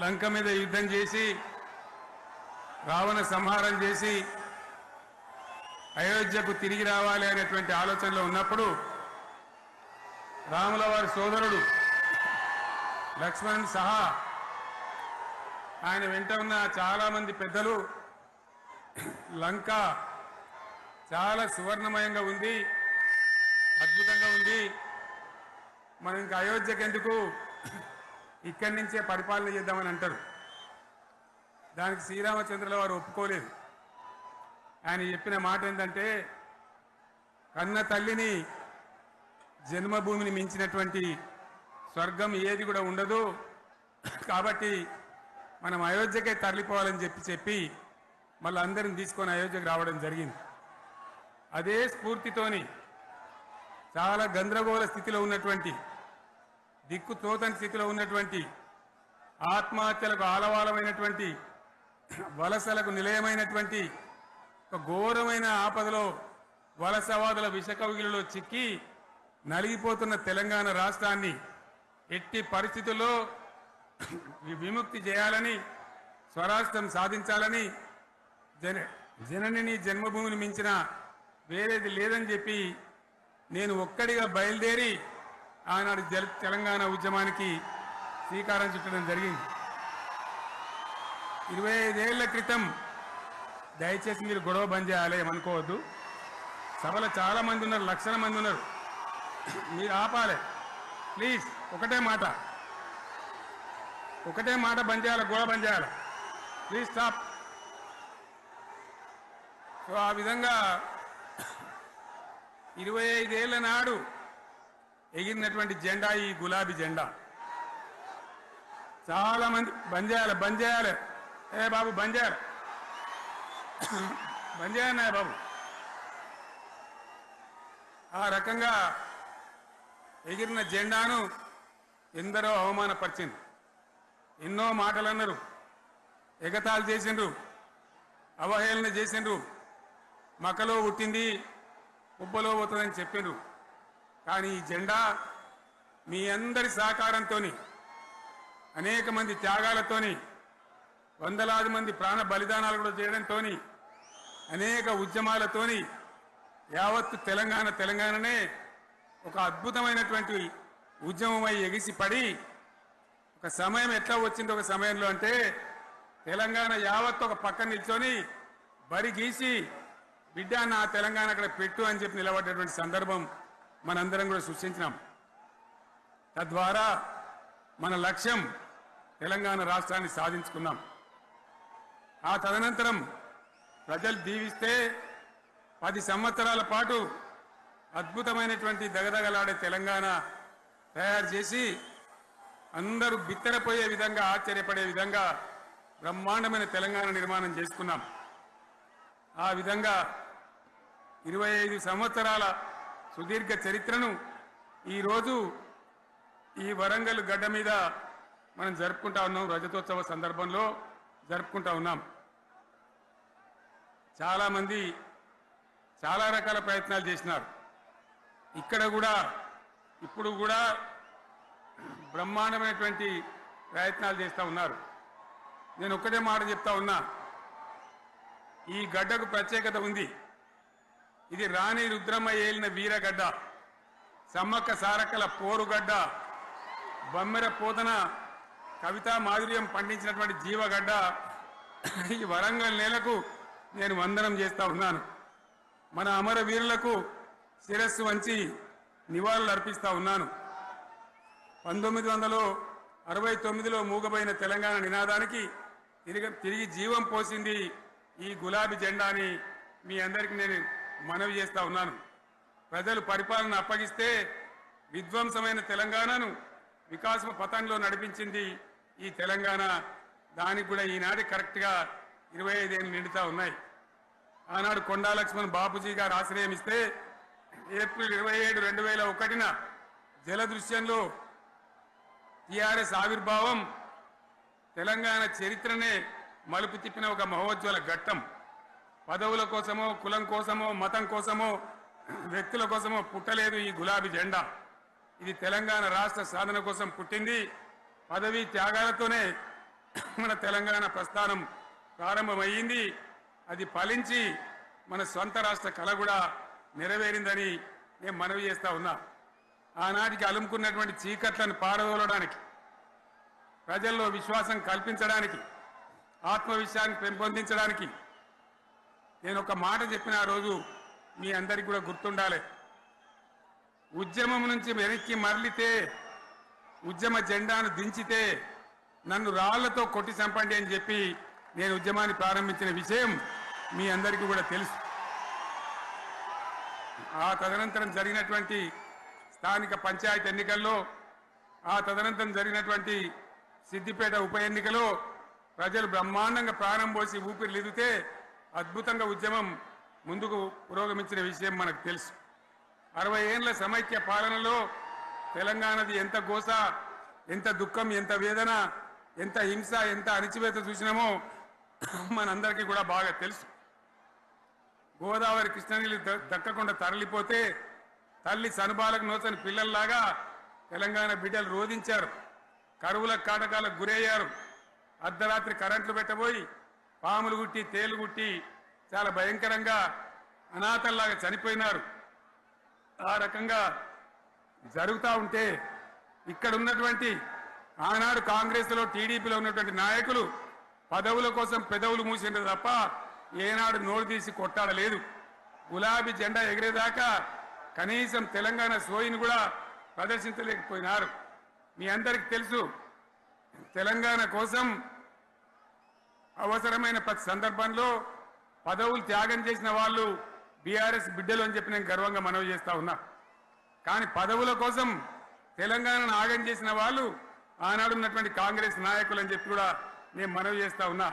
లంక మీద యుద్ధం చేసి రావణ సంహారం చేసి అయోధ్యకు తిరిగి రావాలి అనేటువంటి ఆలోచనలో ఉన్నప్పుడు రాముల వారి సోదరుడు లక్ష్మణుడు సహా ఆయన వెంట ఉన్న చాలా మంది పెద్దలు లంక చాలా సువర్ణమయంగా ఉంది, అద్భుతంగా ఉంది, మనం ఇంకా అయోధ్యకు ఎందుకు ఇక్కడి నుంచే పరిపాలన చేద్దామని అంటారు. దానికి శ్రీరామచంద్రుల వారు ఒప్పుకోలేదు. ఆయన చెప్పిన మాట ఏంటంటే, కన్న తల్లిని జన్మభూమిని మించినటువంటి స్వర్గం ఏది కూడా ఉండదు, కాబట్టి మనం అయోధ్యకే తరలిపోవాలని చెప్పి మళ్ళీ అందరిని తీసుకొని అయోధ్యకు రావడం జరిగింది. అదే స్ఫూర్తితోని చాలా గందరగోళ స్థితిలో ఉన్నటువంటి, దిక్కు తోతని స్థితిలో ఉన్నటువంటి, ఆత్మహత్యలకు ఆలవాలమైనటువంటి, వలసలకు నిలయమైనటువంటి ఒక ఘోరమైన ఆపదలో వలసవాదుల విషకవిగిలిలో చిక్కి నలిగిపోతున్న తెలంగాణ రాష్ట్రాన్ని ఎట్టి పరిస్థితుల్లో విముక్తి చేయాలని, స్వరాష్ట్రం సాధించాలని, జననిని జన్మభూమిని మించిన వేరేది లేదని చెప్పి నేను ఒక్కడిగా బయలుదేరి ఆనాడు తెలంగాణ ఉద్యమానికి శ్రీకారం చుట్టడం జరిగింది. 25 ఏళ్ల క్రితం, దయచేసి మీరు గొడవ బంద్ చేయాలి ఏమనుకోవద్దు, సభలో చాలా మంది ఉన్నారు, లక్షల మంది ఉన్నారు, మీరు ఆపాలి ప్లీజ్. ఒకటే మాట బంద్ చేయాలి, గొడవ బంద్ చేయాలి, ప్లీజ్ స్టాప్. సో ఆ విధంగా 25 ఏళ్ల నాడు ఎగిరినటువంటి జెండా ఈ గులాబీ జెండా. చాలా మంది బంద్ చేయాలి, ఏ బాబు బంద్ చేయాలి బాబు. ఆ రకంగా ఎగిరిన జెండాను ఎందరో అవమానపరిచింది, ఎన్నో మాటలు అన్నారు, ఎగతాళి చేసిండ్రు, అవహేళన చేసిండ్రు, మకలో పుట్టింది ఉబ్బలో పోతుందని చెప్పిండ్రు. కానీ ఈ జెండా మీ అందరి సహకారంతో, అనేక మంది త్యాగాలతోని, వందలాది మంది ప్రాణ బలిదానాలు కూడా చేయడంతో, అనేక ఉద్యమాలతోని యావత్తు తెలంగాణనే ఒక అద్భుతమైనటువంటి ఉద్యమమై ఎగిసిపడి ఒక సమయం ఎట్లా వచ్చింది, ఒక సమయంలో అంటే తెలంగాణ యావత్తు ఒక పక్కన నిల్చొని బరి గీసి బిడ్డ నా తెలంగాణ అక్కడ పెట్టు అని చెప్పి నిలబడ్డటువంటి సందర్భం మనందరం కూడా సృష్టించినాం. తద్వారా మన లక్ష్యం తెలంగాణ రాష్ట్రాన్ని సాధించుకున్నాం. ఆ తదనంతరం ప్రజలు దీవిస్తే 10 సంవత్సరాల పాటు అద్భుతమైనటువంటి దగదగలాడే తెలంగాణ తయారు చేసి అందరూ బిత్తరపోయే విధంగా, ఆశ్చర్యపడే విధంగా బ్రహ్మాండమైన తెలంగాణ నిర్మాణం చేసుకున్నాం. ఆ విధంగా 25 సంవత్సరాల సుదీర్ఘ చరిత్రను ఈరోజు ఈ వరంగల్ గడ్డ మీద మనం జరుపుకుంటా ఉన్నాం, రజతోత్సవ సందర్భంలో జరుపుకుంటా ఉన్నాం. చాలామంది చాలా రకాల ప్రయత్నాలు చేసినారు. ఇక్కడ కూడా ఇప్పుడు కూడా బ్రహ్మాండమైనటువంటి ప్రయత్నాలు చేస్తూ ఉన్నారు. నేను ఒక్కటే మాట చెప్తా ఉన్నా, ఈ గడ్డకు ప్రత్యేకత ఉంది. ఇది రాణి రుద్రమ్మ ఏలిన వీరగడ్డ, సమ్మక్క సారక్కల పోరుగడ్డ, బమ్మెర పోతన కవితా మాధుర్యం పండించినటువంటి జీవగడ్డ. ఈ వరంగల్ నేలకు నేను వందనం చేస్తా ఉన్నాను. మన అమర వీరులకు శిరస్సు వంచి నివాళులు అర్పిస్తా ఉన్నాను. 1969లో మూగబోయిన తెలంగాణ నినాదానికి తిరిగి జీవం పోసింది ఈ గులాబీ జెండాని మీ అందరికీ నేను మనవి చేస్తా ఉన్నాను. ప్రజలు పరిపాలన అప్పగిస్తే విధ్వంసమైన తెలంగాణను వికాస పథంలో నడిపించింది ఈ తెలంగాణ. దానికి కూడా ఈనాడు కరెక్ట్గా 25 ఏళ్ళు నిండుతా ఉన్నాయి. ఆనాడు కొండా లక్ష్మణ్ బాపూజీ గారు ఆశ్రయం ఇస్తే ఏప్రిల్ 27, 2001న జలదృశ్యంలో టీఆర్ఎస్ ఆవిర్భావం తెలంగాణ చరిత్రనే మలుపు తిప్పిన ఒక మహోజ్వల ఘట్టం. పదవుల కోసమో, కులం కోసమో, మతం కోసమో, వ్యక్తుల కోసమో పుట్టలేదు ఈ గులాబీ జెండా. ఇది తెలంగాణ రాష్ట్ర సాధన కోసం పుట్టింది. పదవి త్యాగాలతోనే మన తెలంగాణ ప్రస్థానం ప్రారంభమైంది. అది ఫలించి మన సొంత రాష్ట్ర కళ కూడా నెరవేరిందని నేను మనవి చేస్తా ఉన్నా. ఆనాటికి అలుముకున్నటువంటి చీకట్లను పారదోలడానికి, ప్రజల్లో విశ్వాసం కల్పించడానికి, ఆత్మవిశ్వాసాన్ని పెంపొందించడానికి నేను ఒక మాట చెప్పిన ఆ రోజు మీ అందరికీ కూడా గుర్తుండాలి. ఉద్యమం నుంచి వెనక్కి మరలితే, ఉద్యమ జెండాను దించితే నన్ను రాళ్లతో కొట్టి చంపండి అని చెప్పి నేను ఉద్యమాన్ని ప్రారంభించిన విషయం మీ అందరికీ కూడా తెలుసు. ఆ తదనంతరం జరిగినటువంటి స్థానిక పంచాయతీ ఎన్నికల్లో, ఆ తదనంతరం జరిగినటువంటి సిద్దిపేట ఉప ఎన్నికలో ప్రజలు బ్రహ్మాండంగా ప్రాణం పోసి ఊపిరిలిదితే అద్భుతంగా ఉద్యమం ముందుకు పురోగమించిన విషయం మనకు తెలుసు. 60 ఏళ్ల సమైక్య పాలనలో తెలంగాణది ఎంత గోస, ఎంత దుఃఖం, ఎంత వేదన, ఎంత హింస, ఎంత అణిచివేత చూసినామో మనందరికీ కూడా బాగా తెలుసు. గోదావరి కృష్ణనీళ్ళు దక్కకుండా తరలిపోతే తల్లి సనుబాలకు నోచని పిల్లల్లాగా తెలంగాణ బిడ్డలు రోధించారు. కరువుల కాటకాలకు గురయ్యారు. అర్ధరాత్రి కరెంట్లు పెట్టబోయి పాములు గుట్టి, తేలు గుట్టి చాలా భయంకరంగా అనాథల్లాగా చనిపోయినారు. ఆ రకంగా జరుగుతూ ఉంటే ఇక్కడ ఉన్నటువంటి ఆనాడు కాంగ్రెస్లో, టీడీపీలో ఉన్నటువంటి నాయకులు పదవుల కోసం పెదవులు మూసిండ్రు తప్ప ఏనాడు నోరు తీసి కొట్టాడలేదు. గులాబీ జెండా ఎగిరేదాకా కనీసం తెలంగాణ సోయిని కూడా ప్రదర్శించలేకపోయినారు. మీ అందరికీ తెలుసు, తెలంగాణ కోసం అవసరమైన ప్రతి సందర్భంలో పదవులు త్యాగం చేసిన వాళ్ళు బీఆర్ఎస్ బిడ్డలు అని చెప్పి నేను గర్వంగా మనవి చేస్తా ఉన్నా. కానీ పదవుల కోసం తెలంగాణను ఆగం చేసిన వాళ్ళు ఆనాడు ఉన్నటువంటి కాంగ్రెస్ నాయకులు అని చెప్పి కూడా నేను మనవి చేస్తా ఉన్నా.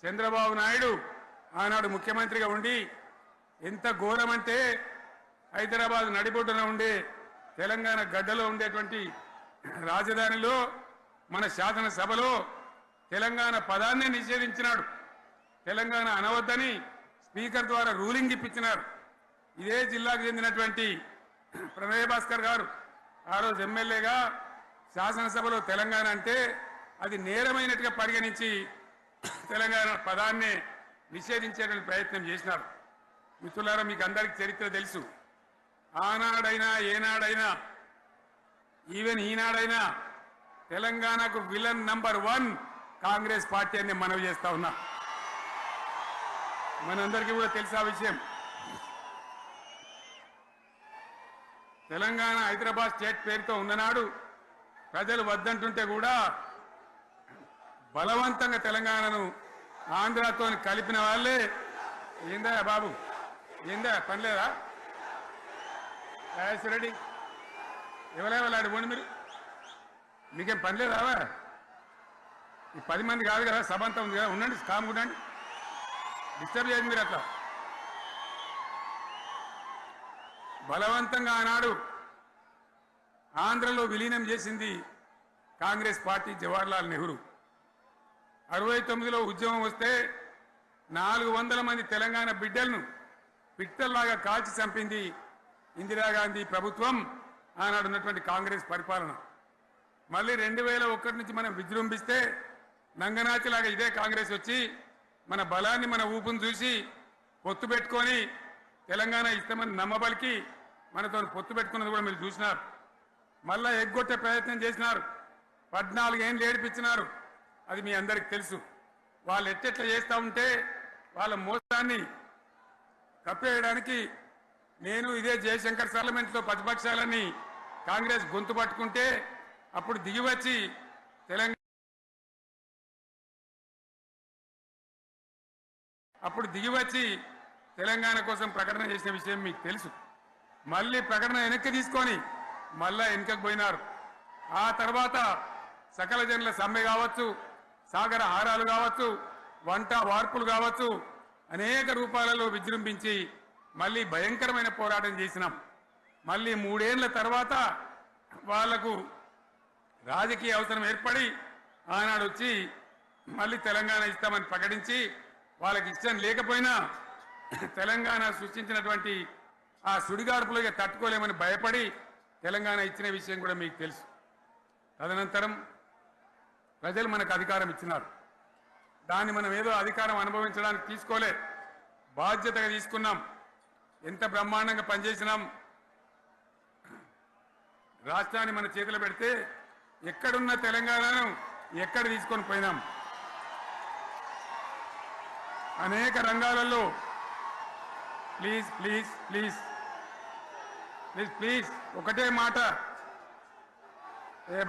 చంద్రబాబు నాయుడు ఆనాడు ముఖ్యమంత్రిగా ఉండి ఎంత ఘోరమంటే హైదరాబాద్ నడిబొడ్డున ఉండే తెలంగాణ గడ్డలో ఉండేటువంటి రాజధానిలో మన శాసనసభలో తెలంగాణ పదాన్ని నిషేధించినాడు. తెలంగాణ అనవద్దని స్పీకర్ ద్వారా రూలింగ్ ఇప్పించినారు. ఇదే జిల్లాకు చెందినటువంటి ప్రణయ్ భాస్కర్ గారు ఆ రోజు ఎమ్మెల్యేగా శాసనసభలో తెలంగాణ అంటే అది నేరమైనట్టుగా పరిగణించి తెలంగాణ పదాన్ని నిషేధించేటువంటి ప్రయత్నం చేసినారు. మిత్రులారా, మీకు అందరికీ చరిత్ర తెలుసు. ఆనాడైనా ఏనాడైనా ఈవెన్ ఈనాడైనా తెలంగాణకు విలన్ నంబర్ 1 కాంగ్రెస్ పార్టీ అని మనవి చేస్తా ఉన్నా. మనందరికీ కూడా తెలుసు ఆ విషయం. తెలంగాణ హైదరాబాద్ స్టేట్ పేరుతో ఉన్ననాడు ప్రజలు వద్దంటుంటే కూడా బలవంతంగా తెలంగాణను ఆంధ్రాతో కలిపిన వాళ్ళే. ఏందా బాబు, ఏందా పనిలేదా? రెడ్డి ఎవరెవరు పోండి, మీకేం పనిలేదా? ఈ 10 మంది కాదు కదా, సభ అంతా ఉంది కదా, ఉండండి, కామ్ ఉండండి, డిస్టర్బ్ చేయండి మీరు. అట్లా బలవంతంగా ఆనాడు ఆంధ్రలో విలీనం చేసింది కాంగ్రెస్ పార్టీ, జవహర్లాల్ నెహ్రూ. 69లో ఉద్యమం వస్తే 400 మంది తెలంగాణ బిడ్డలను పిట్టల్లాగా కాల్చి చంపింది ఇందిరాగాంధీ ప్రభుత్వం, ఆనాడు ఉన్నటువంటి కాంగ్రెస్ పరిపాలన. మళ్ళీ 2001 నుంచి మనం విజృంభిస్తే నంగనాచిలాగా ఇదే కాంగ్రెస్ వచ్చి మన బలాన్ని, మన ఊపును చూసి పొత్తు పెట్టుకొని తెలంగాణ ఇస్తామని నమ్మబలికి మనతో పొత్తు పెట్టుకున్నది కూడా మీరు చూసినారు. మళ్ళా ఎగ్గొట్టే ప్రయత్నం చేసినారు. 14 ఏళ్ళు ఏడిపించినారు. అది మీ అందరికి తెలుసు. వాళ్ళు ఎట్టెట్లా చేస్తూ ఉంటే వాళ్ళ మోసాన్ని కప్పేయడానికి నేను ఇదే జయశంకర్ పార్లమెంట్లో ప్రతిపక్షాలని కాంగ్రెస్ గొంతు పట్టుకుంటే అప్పుడు దిగివచ్చి తెలంగాణ కోసం ప్రకటన చేసిన విషయం మీకు తెలుసు. మళ్ళీ ప్రకటన వెనక్కి తీసుకొని మళ్ళా వెనుకకు పోయినారు. ఆ తర్వాత సకల జనుల సమ్మె కావచ్చు, సాగర హారాలు కావచ్చు, వంట వార్పులు కావచ్చు, అనేక రూపాలలో విజృంభించి మళ్ళీ భయంకరమైన పోరాటం చేసినాం. మళ్ళీ 3 ఏళ్ల తర్వాత వాళ్లకు రాజకీయ అవసరం ఏర్పడి ఆనాడు వచ్చి మళ్ళీ తెలంగాణ ఇస్తామని ప్రకటించి వాళ్ళకి ఇష్టం లేకపోయినా తెలంగాణ సృష్టించినటువంటి ఆ సుడిగార్పులు తట్టుకోలేమని భయపడి తెలంగాణ ఇచ్చిన విషయం కూడా మీకు తెలుసు. తదనంతరం ప్రజలు మనకు అధికారం ఇచ్చినారు. దాన్ని మనం ఏదో అధికారం అనుభవించడానికి తీసుకోలే, బాధ్యతగా తీసుకున్నాం. ఎంత బ్రహ్మాండంగా పనిచేసినాం. రాష్ట్రాన్ని మన చేతిలో పెడితే ఎక్కడున్న తెలంగాణను ఎక్కడ తీసుకొని పోయినాం. అనేక రంగాలలో please please please please please ఒకటే మాట, ఏ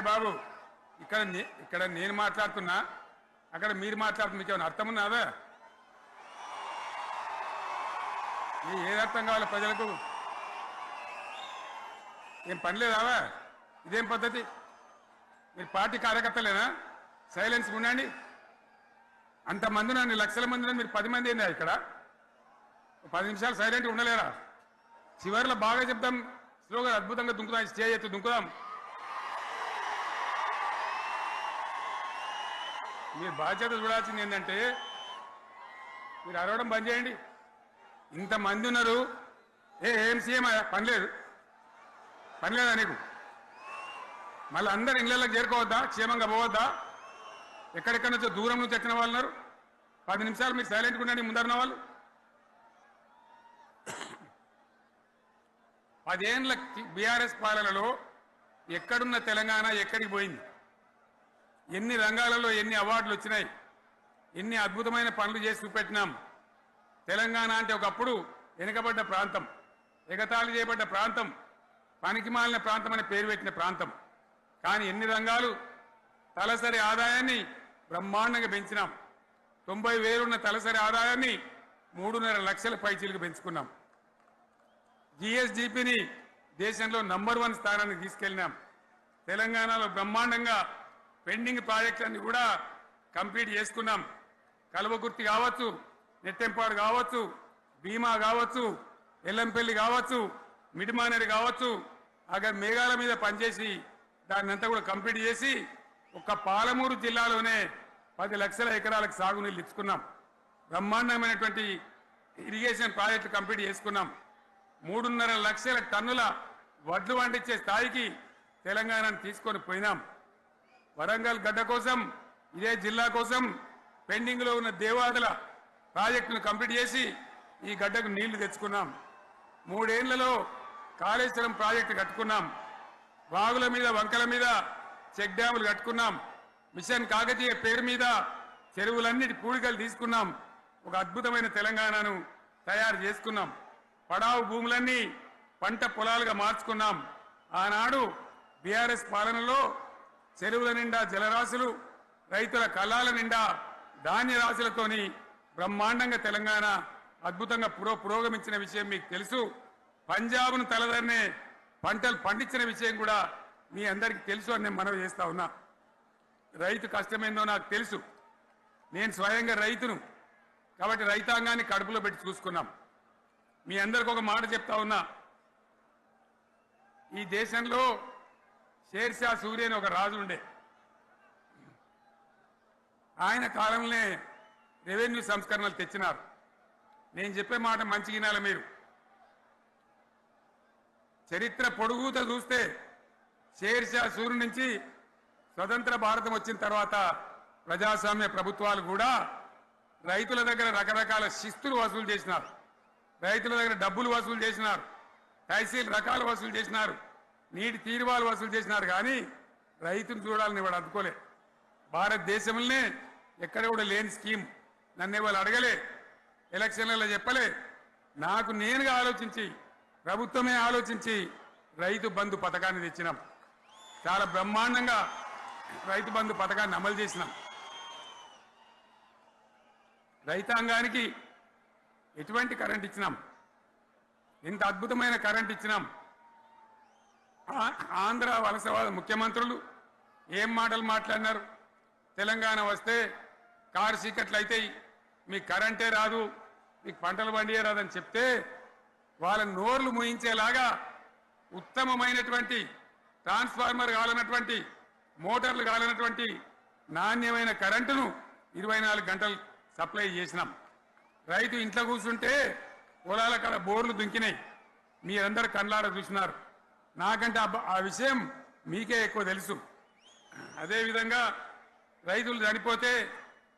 బాబు ఇక్కడ నేను మాట్లాడుతున్నా, అక్కడ మీరు మాట్లాడుతున్నా, మీకు ఏమైనా అర్థం ఉన్నదా? ఏది అర్థం కావాలి ప్రజలకు? ఏం పని లేదావా? ఇదేం పద్ధతి? మీరు పార్టీ కార్యకర్తలేనా? సైలెన్స్ ఉండండి. అంతమంది నన్ను లక్షల మంది మీరు 10 మంది ఏందా ఇక్కడ? 10 నిమిషాలు సైలెంట్గా ఉండలేరా? చివరిలో బాగా చెప్తాం, స్లోగా అద్భుతంగా దుంకుదాం, స్టేజ్ ఎత్తు దుంకుదాం. మీరు బాధ్యత చూడాల్సింది ఏంటంటే మీరు అరవడం బంద్ చేయండి. ఇంతమంది ఉన్నారు, ఏం సీఎం పని లేదా నీకు? మళ్ళీ అందరు ఇళ్లలోకి చేరుకోవద్దా? క్షేమంగా పోవద్దా? ఎక్కడెక్కడ నుంచో దూరం నుంచి వచ్చిన వాళ్ళు ఉన్నారు. 10 నిమిషాలు మీరు సైలెంట్గా ఉండండి. ముందరున్న వాళ్ళు 10 ఏళ్ల బీఆర్ఎస్ పాలనలో ఎక్కడున్న తెలంగాణ ఎక్కడికి పోయింది? ఎన్ని రంగాలలో ఎన్ని అవార్డులు వచ్చినాయి? ఎన్ని అద్భుతమైన పనులు చేసి చూపెట్టినాం. తెలంగాణ అంటే ఒకప్పుడు వెనుకబడ్డ ప్రాంతం, ఎగతాళి చేయబడ్డ ప్రాంతం, పనికిమాలిన ప్రాంతం అని పేరు పెట్టిన ప్రాంతం. కానీ ఎన్ని రంగాలు, తలసరి ఆదాయాన్ని బ్రహ్మాండంగా పెంచినాం. 90,000 ఉన్న తలసరి ఆదాయాన్ని 3.5 లక్షల పైచీలకు పెంచుకున్నాం. జిఎస్డిపిని దేశంలో నంబర్ 1 స్థానానికి తీసుకెళ్లినాం. తెలంగాణలో బ్రహ్మాండంగా పెండింగ్ ప్రాజెక్టులన్నీ కూడా కంప్లీట్ చేసుకున్నాం. కల్వకుర్తి కావచ్చు, నెట్టెంపాడు కావచ్చు, భీమా కావచ్చు, ఎల్లంపల్లి కావచ్చు, మిడిమానేరు కావచ్చు, అక్కడ మేఘాల మీద పనిచేసి దాన్ని అంతా కూడా కంప్లీట్ చేసి ఒక్క పాలమూరు జిల్లాలోనే 10 లక్షల ఎకరాలకు సాగునీళ్ళు ఇచ్చుకున్నాం. బ్రహ్మాండమైనటువంటి ఇరిగేషన్ ప్రాజెక్టులు కంప్లీట్ చేసుకున్నాం. 3.5 లక్షల టన్నుల వడ్లు పండించే స్థాయికి తెలంగాణను తీసుకొని పోయినాం. వరంగల్ గడ్డ కోసం, ఇదే జిల్లా కోసం పెండింగ్లో ఉన్న దేవాదుల ప్రాజెక్టును కంప్లీట్ చేసి ఈ గడ్డకు నీళ్లు తెచ్చుకున్నాం. 3 ఏళ్లలో కాళేశ్వరం ప్రాజెక్టు కట్టుకున్నాం. వాగుల మీద, వంకల మీద చెక్ డ్యాములు కట్టుకున్నాం. మిషన్ కాకతీయ పేరు మీద చెరువులన్నిటి పూడికలు తీసుకున్నాం. ఒక అద్భుతమైన తెలంగాణను తయారు చేసుకున్నాం. పడావు భూములన్నీ పంట పొలాలుగా మార్చుకున్నాం. ఆనాడు బీఆర్ఎస్ పాలనలో చెరువుల నిండా జలరాశులు, రైతుల కళ్ళాల నిండా ధాన్య రాశులతోని బ్రహ్మాండంగా తెలంగాణ అద్భుతంగా పురోగమించిన విషయం మీకు తెలుసు. పంజాబ్ను తలదన్నే పంటలు పండించిన విషయం కూడా మీ అందరికీ తెలుసు అని నేను మనవి చేస్తా ఉన్నా. రైతు కష్టమేందో నాకు తెలుసు. నేను స్వయంగా రైతును కాబట్టి రైతాంగాన్ని కడుపులో పెట్టి చూసుకున్నాం. మీ అందరికి ఒక మాట చెప్తా ఉన్నా. ఈ దేశంలో షేర్షా సూరి అని ఒక రాజు ఉండే. ఆయన కాలంలోనే రెవెన్యూ సంస్కరణలు తెచ్చినారు. నేను చెప్పే మాట మంచి వినాలి మీరు. చరిత్ర పొడుగుతో చూస్తే షేర్షా సూరి నుంచి స్వతంత్ర భారతం వచ్చిన తర్వాత ప్రజాస్వామ్య ప్రభుత్వాలు కూడా రైతుల దగ్గర రకరకాల శిస్తులు వసూలు చేసినారు. రైతుల దగ్గర డబ్బులు వసూలు చేసినారు. తహసీల్ రకాలు వసూలు చేసినారు. నీటి తీరువాలు వసూలు చేసినారు. కానీ రైతును చూడాలని వాడు అందుకోలే. భారతదేశంలోనే ఎక్కడ కూడా లేని స్కీమ్. నన్ను వాళ్ళు అడగలే, ఎలక్షన్లలో చెప్పలే. నాకు నేనుగా ఆలోచించి, ప్రభుత్వమే ఆలోచించి రైతు బంధు పథకాన్ని తెచ్చినాం. చాలా బ్రహ్మాండంగా రైతు బంధు పథకాన్ని అమలు చేసినాం. రైతాంగానికి ఎటువంటి కరెంట్ ఇచ్చినాం, ఎంత అద్భుతమైన కరెంట్ ఇచ్చినాం. ఆంధ్ర వలసవాద ముఖ్యమంత్రులు ఏం మాటలు మాట్లాడినారు. తెలంగాణ వస్తే కారు చీకట్లు అవుతాయి, మీకు కరెంటే రాదు, మీకు పంటలు పండియే రాదని చెప్తే వాళ్ళ నోర్లు మూయించేలాగా ఉత్తమమైనటువంటి ట్రాన్స్ఫార్మర్ కావాలన్నటువంటి, మోటార్లు కావాలన్నటువంటి నాణ్యమైన కరెంటును 24 గంటలు సప్లై చేసినాం. రైతు ఇంట్లో కూర్చుంటే పొలాల కాడ బోర్లు దుంకినాయి. మీరందరూ కళ్ళారా చూసినారు. నాకంటే ఆ విషయం మీకే ఎక్కువ తెలుసు. అదేవిధంగా రైతులు చనిపోతే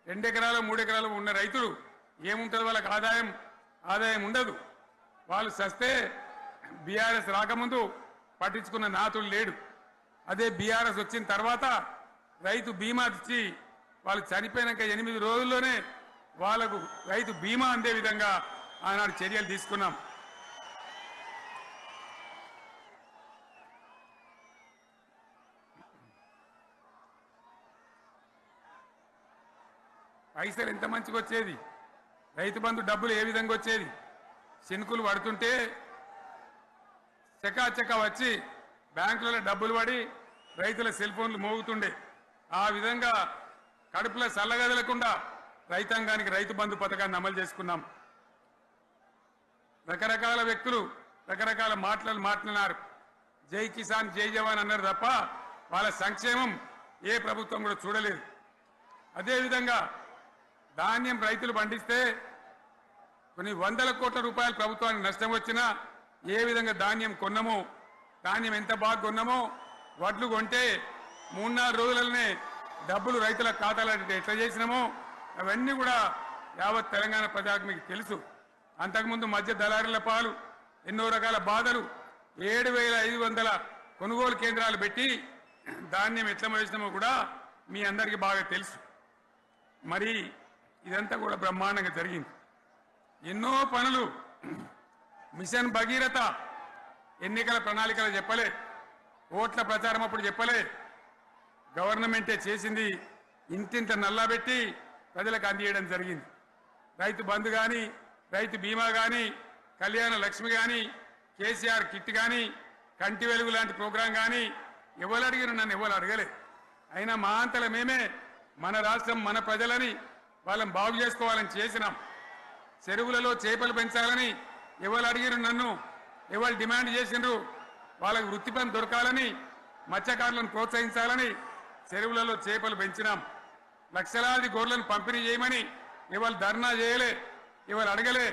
2 ఎకరాలు 3 ఎకరాలు ఉన్న రైతులు ఏముంటుంది, వాళ్ళకి ఆదాయం ఉండదు. వాళ్ళు సస్తే బీఆర్ఎస్ రాకముందు పట్టించుకున్న నాతులు లేడు. అదే బీఆర్ఎస్ వచ్చిన తర్వాత రైతు బీమా ఇచ్చి వాళ్ళు చనిపోయినాక 8 రోజుల్లోనే వాళ్ళకు రైతు బీమా అందే విధంగా ఆనాడు చర్యలు తీసుకున్నాం. పైసలు ఎంత మంచిగా వచ్చేది, రైతు బంధు డబ్బులు ఏ విధంగా వచ్చేది. శనుకులు పడుతుంటే చకాచకా వచ్చి బ్యాంకులలో డబ్బులు పడి రైతుల సెల్ ఫోన్లు మోగుతుండే. ఆ విధంగా కడుపులో చల్లగదలకుండా రైతాంగానికి రైతు బంధు పథకాన్ని అమలు చేసుకున్నాం. రకరకాల వ్యక్తులు రకరకాల మాటలు మాట్లాడినారు. జై కిసాన్ జై జవాన్ అన్నారు తప్ప వాళ్ళ సంక్షేమం ఏ ప్రభుత్వం కూడా చూడలేదు. అదేవిధంగా ధాన్యం రైతులు పండిస్తే కొన్ని 100 కోట్ల రూపాయలు ప్రభుత్వానికి నష్టం వచ్చినా ఏ విధంగా ధాన్యం కొన్నామో, ధాన్యం ఎంత బాగా కొన్నామో, వడ్లు కొంటే 3-4 రోజులనే డబ్బులు రైతుల ఖాతాలో ఎట్లా చేసినామో అవన్నీ కూడా యావత్ తెలంగాణ ప్రజలకు మీకు తెలుసు. అంతకుముందు మధ్య దళారుల పాలు ఎన్నో రకాల బాధలు, 7,500 కొనుగోలు కేంద్రాలు పెట్టి ధాన్యం ఎట్లా వేసినామో కూడా మీ అందరికీ బాగా తెలుసు. మరి ఇదంతా కూడా బ్రహ్మాండంగా జరిగింది. ఎన్నో పనులు, మిషన్ భగీరథ ఎన్నికల ప్రణాళికలు చెప్పలే, ఓట్ల ప్రచారం అప్పుడు చెప్పలే, గవర్నమెంటే చేసింది. ఇంతింత నల్లబెట్టి ప్రజలకు అందియడం జరిగింది. రైతు బంధు కానీ, రైతు బీమా కానీ, కళ్యాణ లక్ష్మి కానీ, కేసీఆర్ కిట్ కానీ, కంటి వెలుగు లాంటి ప్రోగ్రాం కానీ ఎవరు అడిగిన నన్ను ఎవరు అడగలే. అయినా మా అంతల మేమే మన రాష్ట్రం మన ప్రజలని వాళ్ళని బాగు చేసుకోవాలని చేసినాం. చెరువులలో చేపలు పెంచాలని ఎవరు అడిగిన నన్ను, ఎవరు డిమాండ్ చేసిండ్రు, వాళ్ళకు వృత్తి పని దొరకాలని, మత్స్యకారులను ప్రోత్సహించాలని చెరువులలో చేపలు పెంచినాం. లక్షలాది గొర్రెలను పంపిణీ చేయమని ఎవరు ధర్నా చేయలే, ఎవరు అడగలే.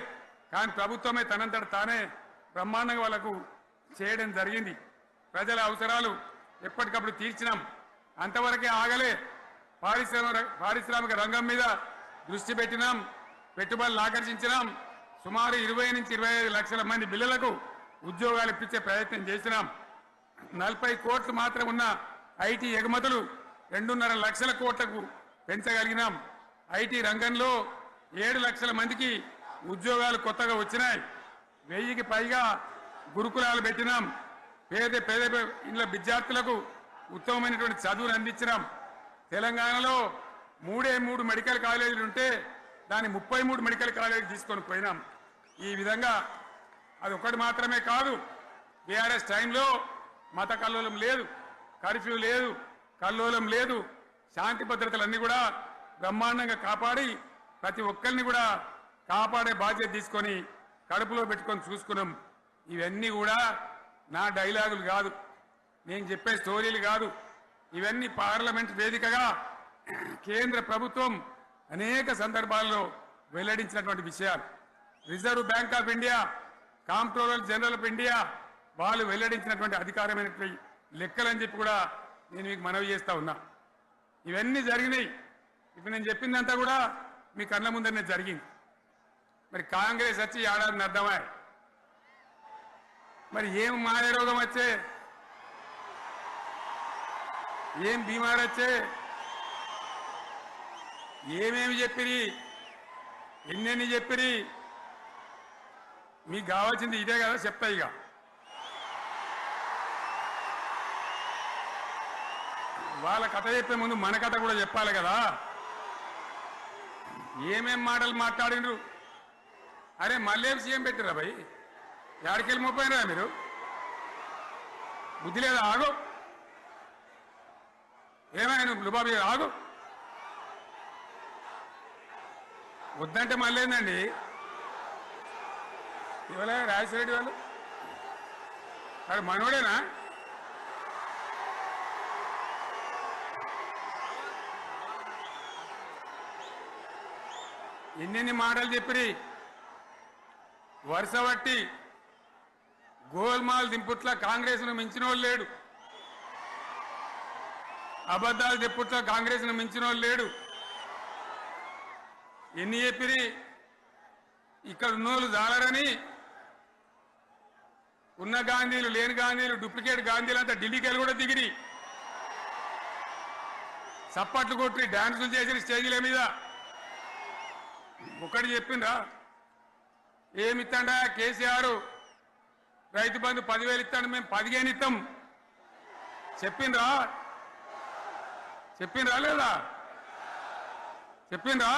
కానీ ప్రభుత్వమే తనంతట తానే బ్రహ్మాండంగా వాళ్ళకు చేయడం జరిగింది. ప్రజల అవసరాలు ఎప్పటికప్పుడు తీర్చినాం. అంతవరకే ఆగలే. పారిశ్రామిక రంగం మీద దృష్టి పెట్టినాం, పెట్టుబడులు ఆకర్షించినాం. సుమారు 20 నుంచి 25 లక్షల మంది పిల్లలకు ఉద్యోగాలు ఇప్పించే ప్రయత్నం చేసినాం. 40 కోట్లు మాత్రం ఉన్న ఐటీ ఎగుమతులు 2.5 లక్షల కోట్లకు పెంచగలిగినాం. ఐటీ రంగంలో 7 లక్షల మందికి ఉద్యోగాలు కొత్తగా వచ్చినాయి. 1000కి పైగా గురుకులాలు పెట్టినాం. పేద ఇళ్ల విద్యార్థులకు ఉత్తమమైనటువంటి చదువును అందించినాం. తెలంగాణలో 3 మెడికల్ కాలేజీలు ఉంటే దాన్ని 33 మెడికల్ కాలేజీలు తీసుకొని పోయినాం. ఈ విధంగా అది ఒకటి మాత్రమే కాదు, బీఆర్ఎస్ టైంలో మత కల్లోలం లేదు, కర్ఫ్యూ లేదు, కల్లోలం లేదు, శాంతి భద్రతలన్నీ కూడా బ్రహ్మాండంగా కాపాడి ప్రతి ఒక్కరిని కూడా కాపాడే బాధ్యత తీసుకొని కడుపులో పెట్టుకొని చూసుకున్నాం. ఇవన్నీ కూడా నా డైలాగులు కాదు, నేను చెప్పే స్టోరీలు కాదు. ఇవన్నీ పార్లమెంట్ వేదికగా కేంద్ర ప్రభుత్వం అనేక సందర్భాల్లో వెల్లడించినటువంటి విషయాలు. Reserve bank of India, comptroller general of India వాళ్ళు వెల్లడించినటువంటి అధికారమైనటువంటి లెక్కలని చెప్పి కూడా నేను మీకు మనవి చేస్తా ఉన్నా. ఇవన్నీ జరిగినాయి. ఇప్పుడు నేను చెప్పిందంతా కూడా మీ కళ్ళ ముందరనే జరిగింది. మరి కాంగ్రెస్ వచ్చి ఏడాదిని అర్థమా? మరి ఏం మాయ రోగం వచ్చే, ఏం బీమారు వచ్చే, ఏమేమి చెప్పిరి, ఎన్నెన్ని చెప్పిరి, మీకు కావాల్సింది ఇదే కదా, చెప్తా. ఇక వాళ్ళ కథ చెప్పే ముందు మన కథ కూడా చెప్పాలి కదా. ఏమేం మాటలు మాట్లాడినరు. అరే మళ్ళేం సీఎం పెట్టిరా భయ్, ఎక్కడికెళ్ళి మోపోయినరా మీరు? బుద్ధి లేదా? ఆగు, ఏమైనా లుబాబీ ఆగు. వద్దంటే మళ్ళీ ఏందండి ఇవాళ రాజశేఖర వాళ్ళు అది మనోడేనా? ఎన్నెన్ని మాటలు చెప్పిరి. వరుస బట్టి గోల్మాల్ దింపుట్ల కాంగ్రెస్ ను మించిన వాళ్ళు లేడు. అబద్ధాలు చెప్పుట్లో కాంగ్రెస్ను మించిన వాళ్ళు లేడు. ఎన్ని చెప్పిరి ఇక్కడ ఉన్నోళ్ళు జాలరని, ఉన్న గాంధీలు లేని గాంధీలు డూప్లికేట్ గాంధీలు అంతా ఢిల్లీకి వెళ్ళి కూడా దిగిరి, చప్పట్లు కొట్టి డాన్సులు చేసిన స్టేజీల మీద. ఒకటి చెప్పిండ్రా ఏమిత్తాడా కేసీఆర్ రైతు బంధు 10,000 ఇస్తాడు, మేము 15 ఇస్తాం చెప్పిండ్రా? చెప్పిండ్రా లేదా? చెప్పిండ్రా?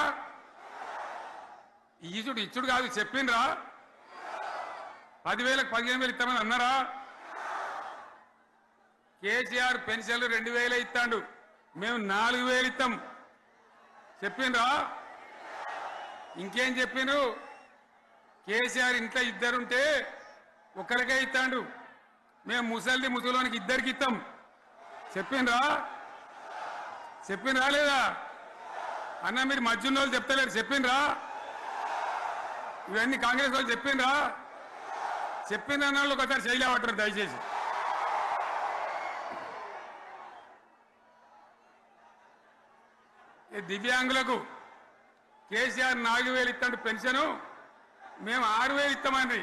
ఇచ్చుడు కాదు చెప్పిండ్రా? 10,000కు 15,000 ఇస్తామని అన్నారా? కేసీఆర్ పెన్షన్లు 2,000 ఇస్తాడు, మేము 4,000 ఇస్తాం చెప్పిండ్రా? ఇంకేం చెప్పిండ్రు? కేసీఆర్ ఇంట్లో ఇద్దరుంటే ఒకరికే ఇస్తాడు, మేము ముసలోనికి ఇద్దరికి ఇస్తాం చెప్పిండ్రా? చెప్పిండ్రా లేదా? అన్న మీరు మధ్యున్న వాళ్ళు చెప్తలేరు చెప్పిండ్రా? ఇవన్నీ కాంగ్రెస్ వాళ్ళు చెప్పిండ్రా? చెప్పిండ్రా అన్న వాళ్ళు ఒకసారి చేయలేవటారు దయచేసి. దివ్యాంగులకు కేసీఆర్ 4,000 ఇస్తాడు పెన్షను, మేము 6,000 ఇస్తామండి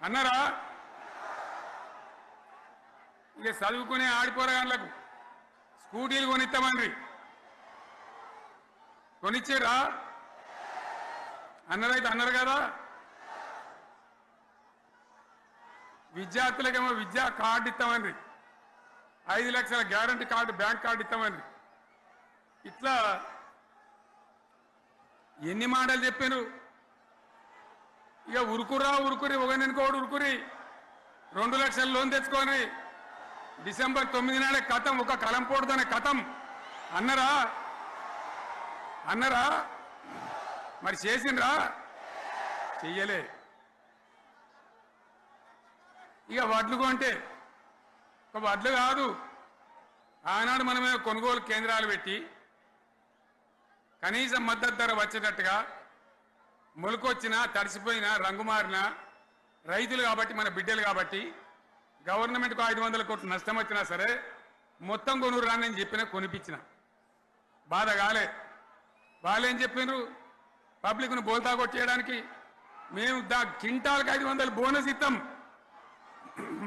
అన్నారా? ఇక చదువుకునే ఆడిపోరగాళ్ళకు స్కూటీలు కొనిస్తామండి, కొనిచ్చారా? అన్నారైతే అన్నారు కదా. విద్యార్థులకేమో విద్యా కార్డు ఇస్తామండి, 5 లక్షల గ్యారంటీ కార్డు బ్యాంక్ కార్డు ఇస్తామండి. ఇట్లా ఎన్ని మాటలు చెప్పారు. ఇక ఉరుకురి ఒకరినికోడు ఉరుకురి 2 లక్షల లోన్ తెచ్చుకొని డిసెంబర్ 9 నాడే కథం, ఒక కలంపోడుతోనే కథం అన్నరా? అన్నరా? మరి చేసిండ్రా? చెయ్యలే. ఇక వడ్లు కొంటే ఒక వడ్లు కాదు, ఆనాడు మనమే కొనుగోలు కేంద్రాలు పెట్టి కనీసం మద్దతు ధర వచ్చేటట్టుగా మొలకొచ్చినా తడిసిపోయినా రంగు మారినా రైతులు కాబట్టి మన బిడ్డలు కాబట్టి గవర్నమెంట్కు 500 కోట్లు నష్టం వచ్చినా సరే మొత్తం కొనురు రాని నేను చెప్పినా కొనిపించిన. బాధ కాలే. వాళ్ళేం చెప్పిండ్రు? పబ్లిక్ను బోల్తా కొట్టేయడానికి మేము క్వింటాల్కి 500 బోనస్ ఇస్తాం,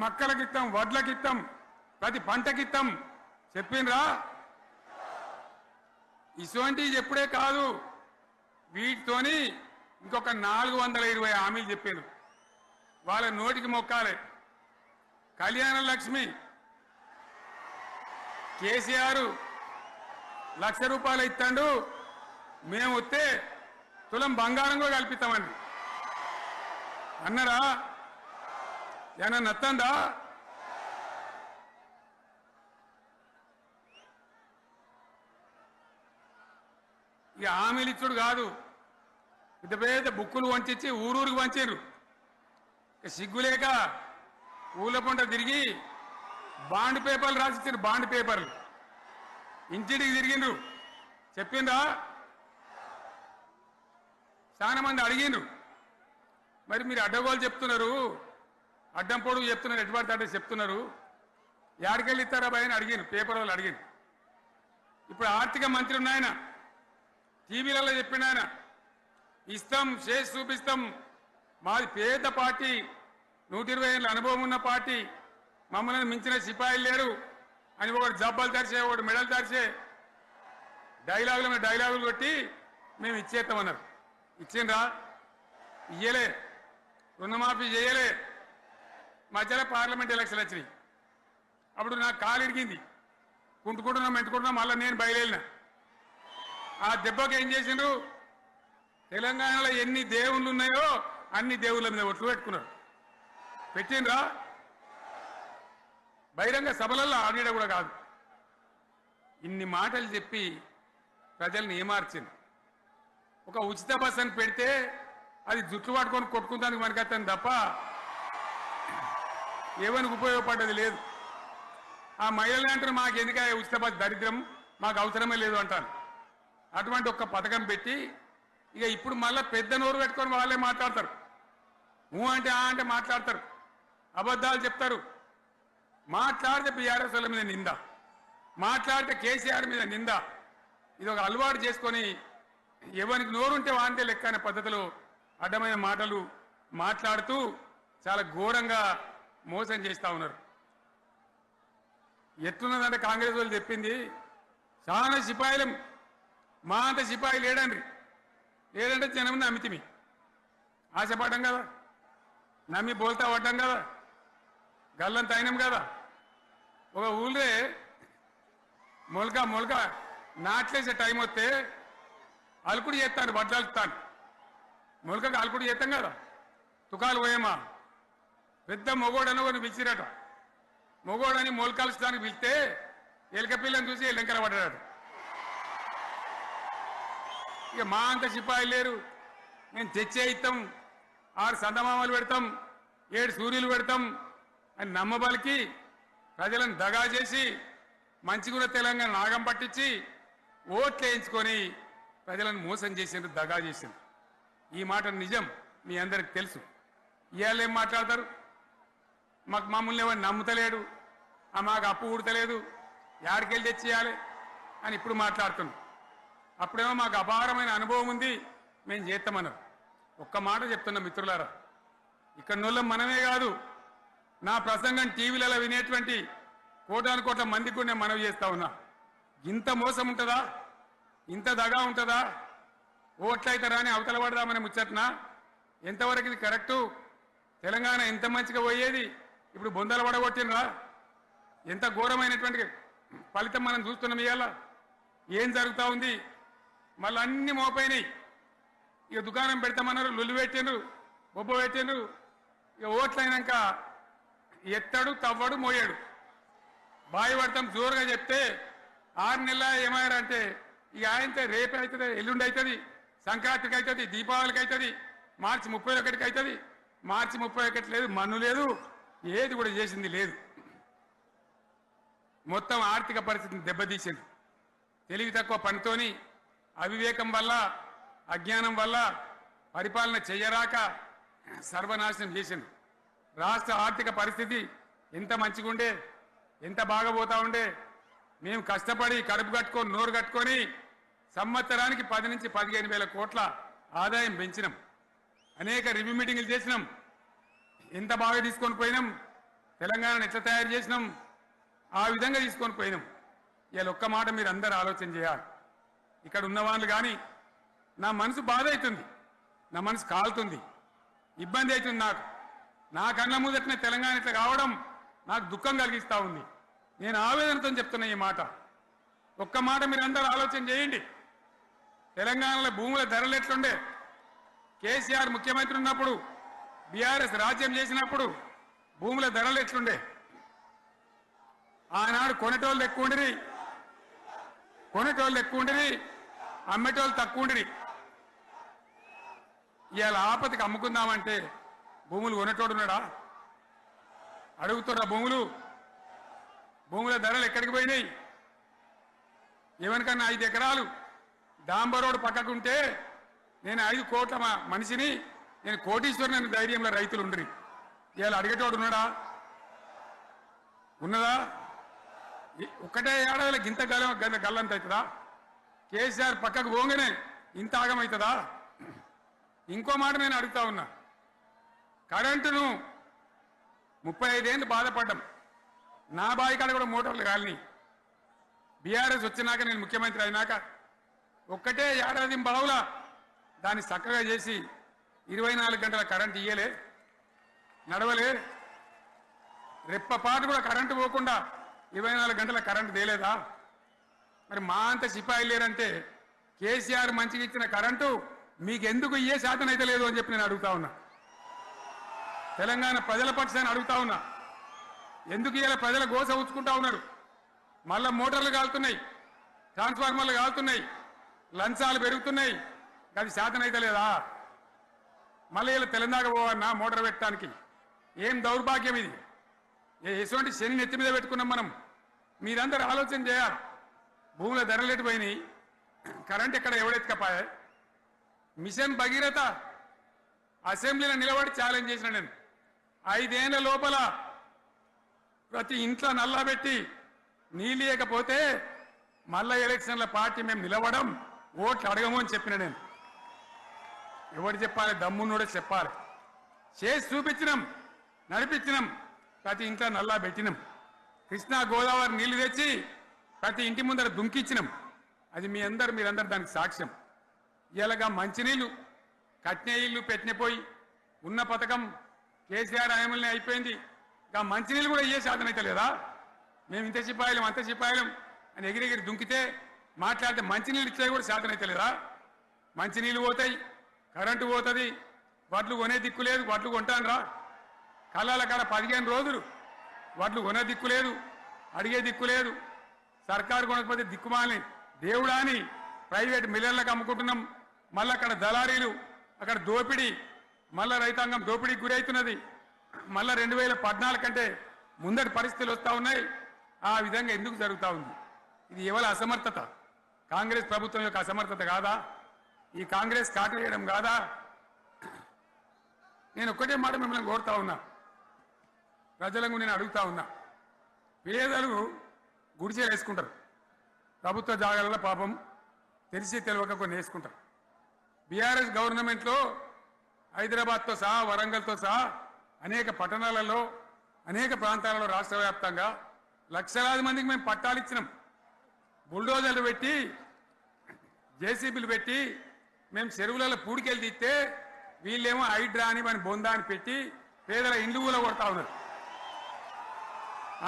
మక్కలకి ఇస్తాం, వడ్లకి ఇస్తాం, ప్రతి పంటకి ఇస్తాం చెప్పిండ్రా? ఇటువంటివి చెప్పుడే కాదు, వీటితోని ఇంకొక 420 హామీలు చెప్పారు. వాళ్ళ నోటికి మొక్కాలి. కళ్యాణ లక్ష్మి కేసీఆర్ 1,00,000 రూపాయలు ఇస్తాడు, మేము వస్తే తులం బంగారం కూడా కల్పిస్తామండి అన్నారా? ఏమన్నా నత్తందా? ఇక హామీలు ఇచ్చుడు కాదు, పెద్ద పెద్ద బుక్కులు వంచి ఊరూరికి వంచారు. సిగ్గులేక ఊళ్ళ పంట తిరిగి బాండ్ పేపర్లు రాసిచ్చారు, బాండ్ పేపర్లు ఇంటికి తిరిగిండ్రు. చెప్పిండ్రా? చాలా మంది అడిగిండ్రు. మరి మీరు అడ్డగోలు చెప్తున్నారు, అడ్డం పొడుగు చెప్తున్నారు, ఎటువంటి అడ్డ చెప్తున్నారు, యాడికెళ్ళి ఇస్తారా భయ అని అడిగిండ్రు, పేపర్ వాళ్ళు అడిగిండ్రు. ఇప్పుడు ఆర్థిక మంత్రి ఉన్నాయన టీవీలలో చెప్పిండు, ఆయన ఇస్తాం చేసి చూపిస్తాం, మాది పేద పార్టీ, 120 ఏళ్ళ అనుభవం ఉన్న పార్టీ, మమ్మల్ని మించిన సిపాయిలు లేరు అని ఒకటి జబ్బలు తరిచే ఒకటి మెడలు తరిచే డైలాగులు కొట్టి మేము ఇచ్చేస్తామన్నారు. ఇచ్చిండ్రా? ఇయ్యలే. రుణమాఫీ చేయలే. మధ్యలో పార్లమెంట్ ఎలక్షన్లు వచ్చినాయి. అప్పుడు నాకు కాలు ఇరిగింది, మెంటుకుంటున్నాం, మళ్ళీ నేను బయలుదేరిన. ఆ దెబ్బకి ఏం చేసిండ్రు? తెలంగాణలో ఎన్ని దేవుళ్ళు ఉన్నాయో అన్ని దేవుళ్ళ మీద ఒట్లు పెట్టుకున్నారు. పెట్టిండ్రా? బహిరంగ సభలలో ఆడిడ కూడా కాదు. ఇన్ని మాటలు చెప్పి ప్రజల్ని ఏమార్చింది. ఒక ఉచిత బస్ అని పెడితే అది జుట్లు పట్టుకొని కొట్టుకుందానికి మనకత్తాను తప్ప ఏమనికి ఉపయోగపడ్డది లేదు. ఆ మహిళలు అంటారు మాకు ఎందుక ఉచిత బస్ దరిద్రం, మాకు అవసరమే లేదు అంటారు. అటువంటి ఒక పథకం పెట్టి ఇక ఇప్పుడు మళ్ళీ పెద్ద నోరు పెట్టుకొని వాళ్ళే మాట్లాడతారు. అంటే అంటే మాట్లాడతారు, అబద్ధాలు చెప్తారు. మాట్లాడితే బీఆర్ఎస్ వాళ్ళ మీద నింద, మాట్లాడితే కేసీఆర్ మీద నింద, ఇది ఒక అలవాటు చేసుకొని ఎవరికి నోరుంటే వాంతే లెక్క అనే పద్ధతిలో అడ్డమైన మాటలు మాట్లాడుతూ చాలా ఘోరంగా మోసం చేస్తూ ఉన్నారు. ఎట్లున్నదంటే కాంగ్రెస్ వాళ్ళు చెప్పింది చాలా సిపాయిలం, మా అంత సిపాయి లేడండి, లేదంటే జనం నమ్మితిమి, ఆశపడ్డాం కదా, నమ్మి బోల్తా పడ్డాం కదా, గల్లంత అయినాం కదా. ఒక ఊళ్ళే మొలక నాట్లేసే టైం వస్తే అలుకుడు చేస్తాను, వడ్లాలుతాను, మొలకకు అలుకుడు చేస్తాం కదా, తుకాలు పోయేమా పెద్ద మొగోడని కొన్ని పిలిచిరట. మొగోడని మొలకలుస్తానికి పిలిస్తే ఎలక పిల్లని చూసి ఎల్లెంకర పడ్డాడు. ఇక మా అంత సిపాయిలు లేరు, మేము తెచ్చే ఇస్తాం, 6 సందమామలు పెడతాం, 7 సూర్యులు పెడతాం అని నమ్మబలికి ప్రజలను దగా చేసి మంచిగున్న తెలంగాణ నాగం పట్టించి ఓట్లు వేయించుకొని ప్రజలను మోసం చేసిండ్రు, దగా చేసిండ్రు. ఈ మాట నిజం, మీ అందరికి తెలుసు. ఇవాళ ఏం మాట్లాడతారు, మమ్మల్ని ఎవరు నమ్ముతలేడు, మాకు అప్పు ఊడతలేదు, యాడికెళ్ళి తెచ్చేయాలి అని ఇప్పుడు మాట్లాడుతున్నాం. అప్పుడేమో మాకు అపారమైన అనుభవం ఉంది, మేము చేస్తామన్నారు. ఒక్క మాట చెప్తున్నా మిత్రులారా, ఇక్కడ నోళ్ళం మనమే కాదు, నా ప్రసంగం టీవీలలో వినేటువంటి కోటాను కోట్ల మందికి కూడా నేను మనవి చేస్తా ఉన్నా. ఇంత మోసం ఉంటుందా, ఇంత దగా ఉంటుందా, ఓట్లయితారా అని అవతల పడదామని ముచ్చట్నా? ఎంతవరకు ఇది కరెక్టు? తెలంగాణ ఎంత మంచిగా పోయేది, ఇప్పుడు బొందలు పడగొట్టినరా? ఎంత ఘోరమైనటువంటి ఫలితం మనం చూస్తున్నాం. ఇవాళ ఏం జరుగుతూ ఉంది, మళ్ళీ అన్ని మోపైనాయి. ఇక దుకాణం పెడతామన్నారు, లొల్లు పెట్టిండ్రు, బొబ్బ పెట్టిండ్రు. ఇక ఓట్లయినాక ఎత్తాడు, తవ్వడు, మోయాడు. బాయి పడతాం జోరుగా చెప్తే 6 నెలల ఏమయ్యారంటే ఇక ఆయనతో రేపు అవుతుంది, ఎల్లుండి అవుతుంది, సంక్రాంతికి అవుతుంది, దీపావళికి అవుతుంది, మార్చి 31కి అవుతుంది. మార్చి 31 లేదు, మన్ను లేదు, ఏది కూడా చేసింది లేదు. మొత్తం ఆర్థిక పరిస్థితిని దెబ్బతీసింది. తెలివి తక్కువ పనితోని, అవివేకం వల్ల, అజ్ఞానం వల్ల పరిపాలన చెయ్యరాక సర్వనాశనం చేసింది. రాష్ట్ర ఆర్థిక పరిస్థితి ఎంత మంచిగా ఉండే, ఎంత బాగా పోతా ఉండే. మేము కష్టపడి కడుపు కట్టుకొని నోరు కట్టుకొని సంవత్సరానికి 10 నుంచి 15 వేల కోట్ల ఆదాయం పెంచినాం. అనేక రివ్యూ మీటింగులు చేసినాం. ఎంత బాగా తీసుకొని పోయినాం, తెలంగాణను ఎట్లా తయారు చేసినాం, ఆ విధంగా తీసుకొని పోయినాం. ఇవాళ ఒక్క మాట మీరు అందరూ ఆలోచన చేయాలి. ఇక్కడ ఉన్న వాళ్ళు కానీ నా మనసు బాధ అవుతుంది, నా మనసు కాలుతుంది, ఇబ్బంది అవుతుంది. నా కళ్ళ ముందటనే తెలంగాణ ఇట్లా కావడం నాకు దుఃఖం కలిగిస్తూ ఉంది. నేను ఆవేదనతో చెప్తున్నా ఈ మాట. ఒక్క మాట మీరు అందరూ ఆలోచన చేయండి. తెలంగాణలో భూముల ధరలు ఎట్లుండే, కేసీఆర్ ముఖ్యమంత్రి ఉన్నప్పుడు, బీఆర్ఎస్ రాజ్యం చేసినప్పుడు భూముల ధరలు ఎట్లుండే? ఆనాడు కొనేటోళ్ళు ఎక్కువ ఉండిరి, అమ్మేటోళ్ళు తక్కువ ఉండిరి. ఇవాళ ఆపతికి అమ్ముకుందామంటే భూములు కొనేటోడు ఉన్నాడా? అడుగుతున్నా, భూముల ధరలు ఎక్కడికి పోయినాయి? ఎవరికన్నా 5 ఎకరాలు డాంబర్ రోడ్డు పక్కకుంటే నేను 5 కోట్ల మనిషిని, నేను కోటీశ్వరుని ధైర్యంలో రైతులు ఉండ్రి. ఇవాళ అడిగేటోడు ఉన్నాడా? ఉన్నదా? ఒక్కటే ఏడాదిలో గింత గల్లంత అవుతుందా? కేసీఆర్ పక్కకు పోగానే ఇంత ఆగమవుతుందా? ఇంకో మాట నేను అడుగుతా ఉన్నా, కరెంటును 35 ఏళ్ళు బాధపడ్డాం. నా బావి కాడ కూడా మోటార్లు కాలిని. బీఆర్ఎస్ వచ్చినాక, నేను ముఖ్యమంత్రి అయినాక ఒక్కటే ఏడాది బావులా దాన్ని చక్కగా చేసి 24 గంటల కరెంటు ఇయ్యలే, నడవలే. రెప్పపాటు కూడా కరెంటు పోకుండా 24 గంటల కరెంటు తేలేదా? మరి మా అంత సిపాయిలు లేరంటే కేసీఆర్ మంచిగా ఇచ్చిన కరెంటు మీకెందుకు ఇయ్యే శాతం అయితే లేదు అని చెప్పి నేను అడుగుతా ఉన్నా. తెలంగాణ ప్రజల పక్షాన్ని అడుగుతా ఉన్నా. ఎందుకు ఇలా ప్రజల గోస ఉంచుకుంటా ఉన్నారు? మళ్ళా మోటార్లు కాలుతున్నాయి, ట్రాన్స్ఫార్మర్లు కాలుతున్నాయి, లంచాలు పెరుగుతున్నాయి, అది శాతం అయితే లేదా? మళ్ళీ ఇలా తెలంగాణ పోవన్నా మోటార్ పెట్టడానికి? ఏం దౌర్భాగ్యం ఇది! ఎటువంటి శని నెత్తి మీద పెట్టుకున్నాం మనం. మీరందరూ ఆలోచన చేయాలి. భూముల ధరలు ఎటుపోయినాయి, కరెంట్ ఎక్కడ ఎవడెత్తుకపోయా? మిషన్ భగీరథ అసెంబ్లీలో నిలబడి ఛాలెంజ్ చేసిన నేను, 5 ఏళ్ల లోపల ప్రతి ఇంట్లో నల్లా పెట్టి నీళ్ళు ఇవ్వకపోతే మళ్ళా ఎలక్షన్ల పార్టీ మేము నిలవడం ఓట్లు అడగము అని చెప్పిన నేను. ఎవరు చెప్పాలి? దమ్మున్నోడే చెప్పాలి. చేసి చూపించినాం, నడిపించినాం, ప్రతి ఇంట్లో నల్లా పెట్టినాం. కృష్ణా గోదావరి నీళ్లు తెచ్చి ప్రతి ఇంటి ముందర దుంకిచ్చినాం. అది మీరందరూ దానికి సాక్ష్యం. ఇలాగా మంచినీళ్ళు కట్నే ఇల్లు పెట్టిన పోయి ఉన్న పథకం కేసీఆర్ ఆయమల్ని అయిపోయింది. ఇంకా మంచినీళ్ళు కూడా ఏ సాధన అయితే లేదా? మేము ఇంత సిపాయిలం అంత సిపాయిలం అని ఎగిరెగిరి దుంకితే మాట్లాడితే మంచినీళ్ళు ఇచ్చే కూడా సాధన అయితే లేదా? మంచినీళ్ళు పోతాయి, కరెంటు పోతుంది, వడ్లు కొనే దిక్కు లేదు. వడ్లు కొంటాను రా, కళ్ళాల కాడ 15 రోజులు వడ్లు కొనే దిక్కు లేదు, అడిగే దిక్కు లేదు. సర్కారు కొనకపోతే దిక్కుమాలని దేవుడా అని ప్రైవేట్ మిల్లర్లకు అమ్ముకుంటున్నాం. మళ్ళీ అక్కడ దళారీలు, అక్కడ దోపిడీ, మళ్ళా రైతాంగం దోపిడీకి గురవుతున్నది. మళ్ళా 2014 కంటే ముందటి పరిస్థితులు వస్తూ ఉన్నాయి. ఆ విధంగా ఎందుకు జరుగుతూ ఉంది? ఇది ఎవరి అసమర్థత? కాంగ్రెస్ ప్రభుత్వం యొక్క అసమర్థత కాదా? ఈ కాంగ్రెస్ కాటేయడం కాదా? నేను ఒక్కటే మాట మిమ్మల్ని కోరుతా ఉన్నా, ప్రజలకు నేను అడుగుతా ఉన్నా. పేదలు గుడిసెలు వేసుకుంటారు, ప్రభుత్వ జాగాలలో పాపం తెలిసి తెలియక కొన్ని వేసుకుంటారు. బీఆర్ఎస్ గవర్నమెంట్లో హైదరాబాద్తో సహా వరంగల్తో సహా అనేక పట్టణాలలో అనేక ప్రాంతాలలో రాష్ట్ర వ్యాప్తంగా లక్షలాది మందికి మేము పట్టాలు ఇచ్చినాం. బుల్డోజర్లు పెట్టి జేసీబీలు పెట్టి మేము చెరువులలో పూడికెళ్ళి తీస్తే వీళ్ళేమో హైడ్రా అని మన బొందా అని పెట్టి పేదల ఇండ్లు కూడా కొడతా ఉన్నారు.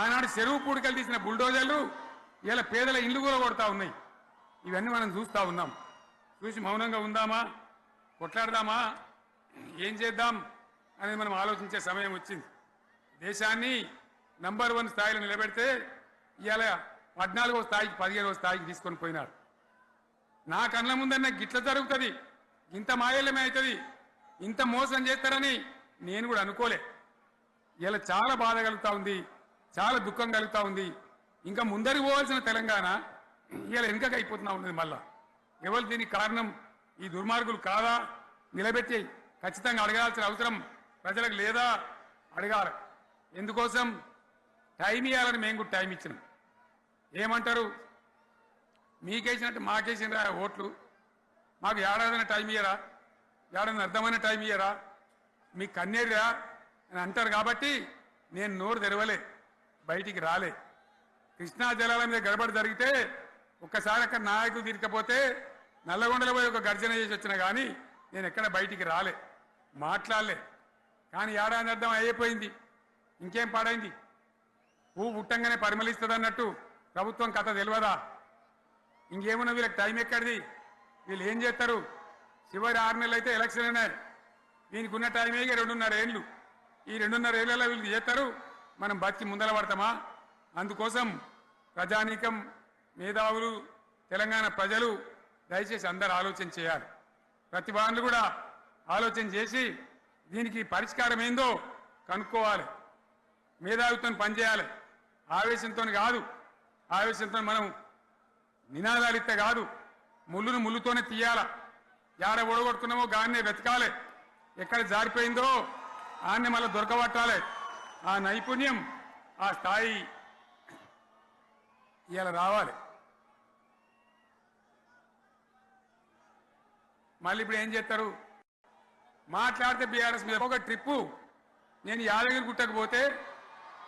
ఆనాడు చెరువు పూడికెళ్ళి తీసిన బుల్డోజర్లు ఇలా పేదల ఇండ్లు కూడా కొడతా ఉన్నాయి. ఇవన్నీ మనం చూస్తూ ఉన్నాం. చూసి మౌనంగా ఉందామా, కొట్లాడదామా, ఏం చేద్దాం అనేది మనం ఆలోచించే సమయం వచ్చింది. దేశాన్ని నంబర్ 1 స్థాయిలో నిలబెడితే ఇవాళ 14వ స్థాయికి 15వ స్థాయికి తీసుకొని పోయినారు. నా కళ్ళ ముందన్న గిట్ల జరుగుతుంది, ఇంత మాయల్యమే అవుతుంది, ఇంత మోసం చేస్తారని నేను కూడా అనుకోలే. ఇలా చాలా బాధ కలుగుతూ ఉంది, చాలా దుఃఖం కలుగుతూ ఉంది. ఇంకా ముందరికి పోవాల్సిన తెలంగాణ ఇలా వెనుకకి అయిపోతున్నా ఉన్నది. మళ్ళా ఎవరు దీనికి కారణం? ఈ దుర్మార్గులు కాదా? నిలబెట్టి ఖచ్చితంగా అడగాల్సిన అవసరం ప్రజలకు లేదా? అడగాలి. ఎందుకోసం? టైం ఇవ్వాలని మేము కూడా టైం ఇచ్చినాం. ఏమంటారు? మీకేసినట్టు మాకేసిన ఓట్లు, మాకు ఏడాదిన టైం ఇయ్యరా, ఏడాదిన అర్థమైన టైం ఇయ్యరా, మీకు కన్నేరురా అని అంటారు. కాబట్టి నేను నోరు తెరవలే, బయటికి రాలే. కృష్ణా జలాల మీద గడబడి జరిగితే ఒక్కసారి అక్కడ నాయకులు తీరికపోతే నల్లగొండలో పోయి ఒక గర్జన చేసి వచ్చినా కానీ నేను ఎక్కడ బయటికి రాలే, మాట్లాడలే. కానీ ఏడాది అర్థం అయిపోయింది, ఇంకేం పాడైంది? పువ్వు పుట్టంగానే పరిమళిస్తుంది అన్నట్టు ప్రభుత్వం కథ తెలియదా? ఇంకేమన్నా వీళ్ళకి టైం ఎక్కడిది? వీళ్ళు ఏం చేస్తారు? చివరి 6 నెలలు అయితే ఎలక్షన్ అయినాయి. దీనికి ఉన్న టైమే 2.5 ఏళ్ళు. ఈ 2.5 ఏళ్లలో వీళ్ళు చేస్తారు, మనం బతికి ముందర పడతామా? అందుకోసం ప్రజానీకం, మేధావులు, తెలంగాణ ప్రజలు దయచేసి అందరూ ఆలోచన చేయాలి. ప్రతిభానులు కూడా ఆలోచన చేసి దీనికి పరిష్కారం ఏందో కనుక్కోవాలి. మేధావితో పనిచేయాలి, ఆవేశంతో కాదు. ఆవేశంతో మనం నినాదాలు ఇస్తే కాదు, ముళ్ళును ముళ్ళుతోనే తీయాల. యాడ ఓడగొట్టుకున్నామో గాన్నే వెతకాలి, ఎక్కడ జారిపోయిందో ఆన్నే మళ్ళీ దొరకబట్టాలి. ఆ నైపుణ్యం, ఆ స్థాయి ఇలా రావాలి. మళ్ళీ ఇప్పుడు ఏం చేస్తారు? మాట్లాడితే బీఆర్ఎస్ మీద ఒక ట్రిప్పు. నేను యాదగిరి గుట్టకు పోతే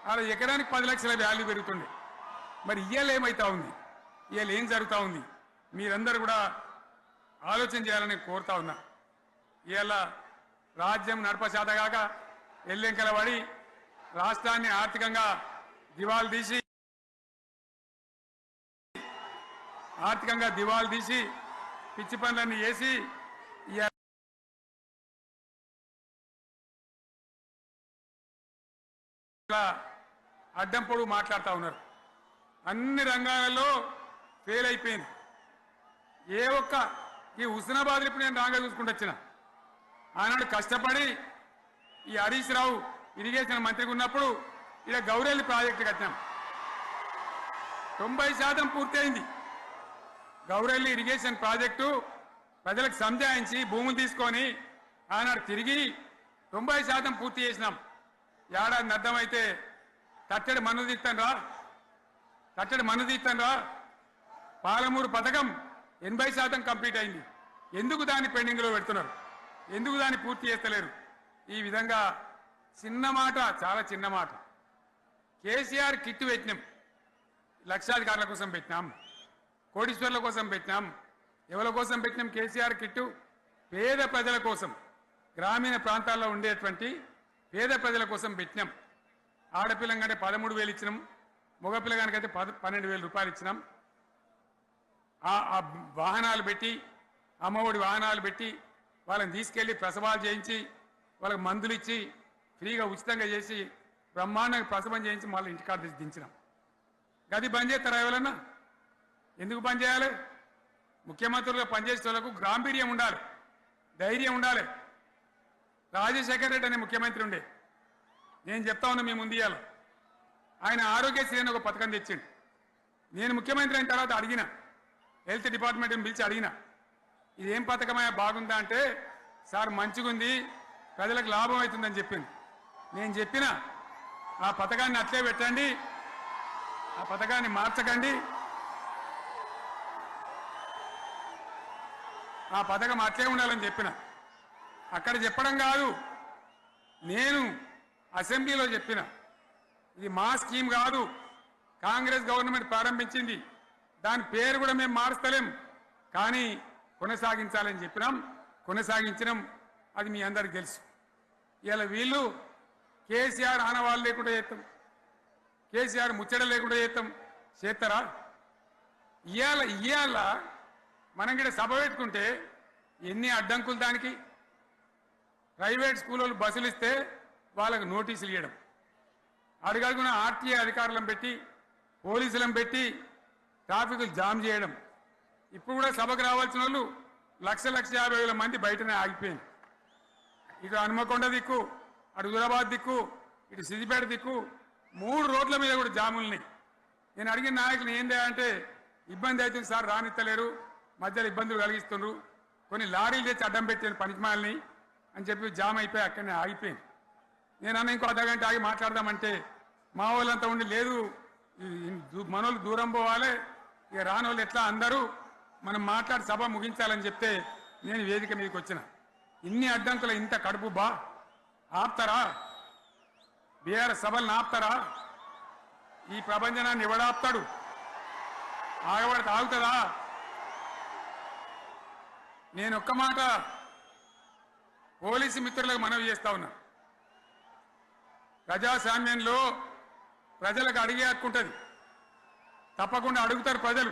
ఆడ ఎకరానికి 10 లక్షల వాల్యూ పెరుగుతుంది. మరి ఇవాళ ఏమవుతా ఉంది? ఇవాళ ఏం జరుగుతూ ఉంది? మీరందరూ కూడా ఆలోచన చేయాలని కోరుతా ఉన్నా. ఇవాళ రాజ్యం నడపశాతగాక ఎల్లెంకల పడి రాష్ట్రాన్ని ఆర్థికంగా దివాలు తీసి పిచ్చి పనులన్నీ చేసి అడ్డం పొడుగు మాట్లాడుతూ ఉన్నారు. అన్ని రంగాలలో ఫెయిల్ అయిపోయింది. ఏ ఒక్క ఈ హుస్నాబాద్ ఇప్పుడు నేను రాగా చూసుకుంటూ వచ్చిన ఆనాడు కష్టపడి ఈ హరీష్ రావు ఇరిగేషన్ మంత్రిగా ఉన్నప్పుడు ఇక గౌరెల్లి ప్రాజెక్టు కట్టినాం. 90% పూర్తయింది. గౌరెల్లి ఇరిగేషన్ ప్రాజెక్టు ప్రజలకు సంజాయించి భూములు తీసుకొని ఆనాడు తిరిగి 90% పూర్తి చేసినాం. ఏడాది అర్థమైతే తట్టడి మన్ను తీస్తాను రా, కట్టడి మన్ను తీస్తానరా పాలమూరు పథకం 80% కంప్లీట్ అయింది. ఎందుకు దాన్ని పెండింగ్లో పెడుతున్నారు? ఎందుకు దాన్ని పూర్తి చేస్తలేరు? ఈ విధంగా చిన్న మాట, చాలా చిన్న మాట. కేసీఆర్ కిట్టు పెట్టినాం, లక్షాధికారుల కోసం పెట్టినాం, కోటీశ్వర్ల కోసం పెట్టినాం. ఎవరి కోసం పెట్టినాం కేసీఆర్ కిట్టు? పేద ప్రజల కోసం, గ్రామీణ ప్రాంతాల్లో ఉండేటువంటి పేద ప్రజల కోసం పెట్టినాం. ఆడపిల్లంటే 13,000 ఇచ్చినాం, మగపిల్లగానికైతే 12,000 రూపాయలు ఇచ్చినాం. ఆ వాహనాలు పెట్టి, అమ్మఒడి వాహనాలు పెట్టి వాళ్ళని తీసుకెళ్లి ప్రసవాలు చేయించి వాళ్ళకి మందులు ఇచ్చి ఫ్రీగా ఉచితంగా చేసి బ్రహ్మాండంగా ప్రసవం చేయించి మళ్ళీ ఇంటికాడ దించినాం. గది బంద్ చేస్తారా ఎవరన్నా? ఎందుకు బంద్ చేయాలి? ముఖ్యమంత్రులుగా పనిచేసే వాళ్ళకు గాంభీర్యం ఉండాలి, ధైర్యం ఉండాలి. రాజశేఖర రెడ్డి అనే ముఖ్యమంత్రి ఉండే, నేను చెప్తా ఉన్నా మీ ముందు ఇయ్యాల. ఆయన ఆరోగ్యశ్రీ అని ఒక పథకం తెచ్చిండు. నేను ముఖ్యమంత్రి అయిన తర్వాత అడిగిన, హెల్త్ డిపార్ట్మెంట్ని పిలిచి అడిగిన, ఇదేం పథకమయ్యా బాగుందా అంటే, సార్ మంచిగుంది, ప్రజలకు లాభం అవుతుందని చెప్పింది. నేను చెప్పిన ఆ పథకాన్ని అట్లే పెట్టండి, ఆ పథకాన్ని మార్చకండి, ఆ పథకం అట్లే ఉండాలని చెప్పిన. అక్కడ చెప్పడం కాదు, నేను అసెంబ్లీలో చెప్పిన, ఇది మా స్కీమ్ కాదు, కాంగ్రెస్ గవర్నమెంట్ ప్రారంభించింది, దాని పేరు కూడా మేము మారుస్తలేం, కానీ కొనసాగించాలని చెప్పినాం, కొనసాగించినాం. అది మీ అందరికి తెలుసు. ఇలా వీళ్ళు కేసీఆర్ ఆనవాళ్ళు లేకుండా చేస్తాం, కేసీఆర్ ముచ్చట లేకుండా చేస్తారా? ఇవాళ మనం కూడా సభ పెట్టుకుంటే ఎన్ని అడ్డంకులు దానికి. ప్రైవేట్ స్కూల్ వాళ్ళు బస్సులు ఇస్తే వాళ్ళకు నోటీసులు ఇవ్వడం, అడుగడుగున ఆర్టీఏ అధికారులను పెట్టి, పోలీసులను పెట్టి ట్రాఫిక్ జామ్ చేయడం. ఇప్పుడు కూడా సభకు రావాల్సిన వాళ్ళు 1,50,000 మంది బయటనే ఆగిపోయింది. ఇటు హనుమకొండ దిక్కు, అటు హుజరాబాద్ దిక్కు, ఇటు సిద్దిపేట దిక్కు 3 రోడ్ల మీద కూడా జాములున్నాయి. నేను అడిగిన నాయకులు ఏందే అంటే, ఇబ్బంది అవుతుంది సార్, రానిత్తలేరు, మధ్యలో ఇబ్బందులు కలిగిస్తున్నారు, కొన్ని లారీలు తెచ్చి అడ్డం పెట్టాను పనికిమాలని అని చెప్పి జామ్ అయిపోయి అక్కడనే ఆగిపోయింది. నేను అన్న ఇంకో అర్ధగంట ఆగి మాట్లాడదామంటే మా వాళ్ళంతా ఉండి, లేదు మనోళ్ళు దూరం పోవాలి, ఇక రానోళ్ళు ఎట్లా అందరూ మనం మాట్లాడి సభ ముగించాలని చెప్తే నేను వేదిక మీదకి వచ్చిన. ఇన్ని అడ్డంకులు, ఇంత కడుపు ఆపుతారా? బీఆర్ఎస్ సభలను ఆపుతారా? ఈ ప్రభంజనాన్ని ఎవడాపుతాడు? ఆగబడితే ఆగుతుందా? నేను ఒక్క మాట పోలీసు మిత్రులకు మనవి చేస్తా ఉన్నా. ప్రజాస్వామ్యంలో ప్రజలకు అడిగే హక్కు ఉంటుంది, తప్పకుండా అడుగుతారు ప్రజలు.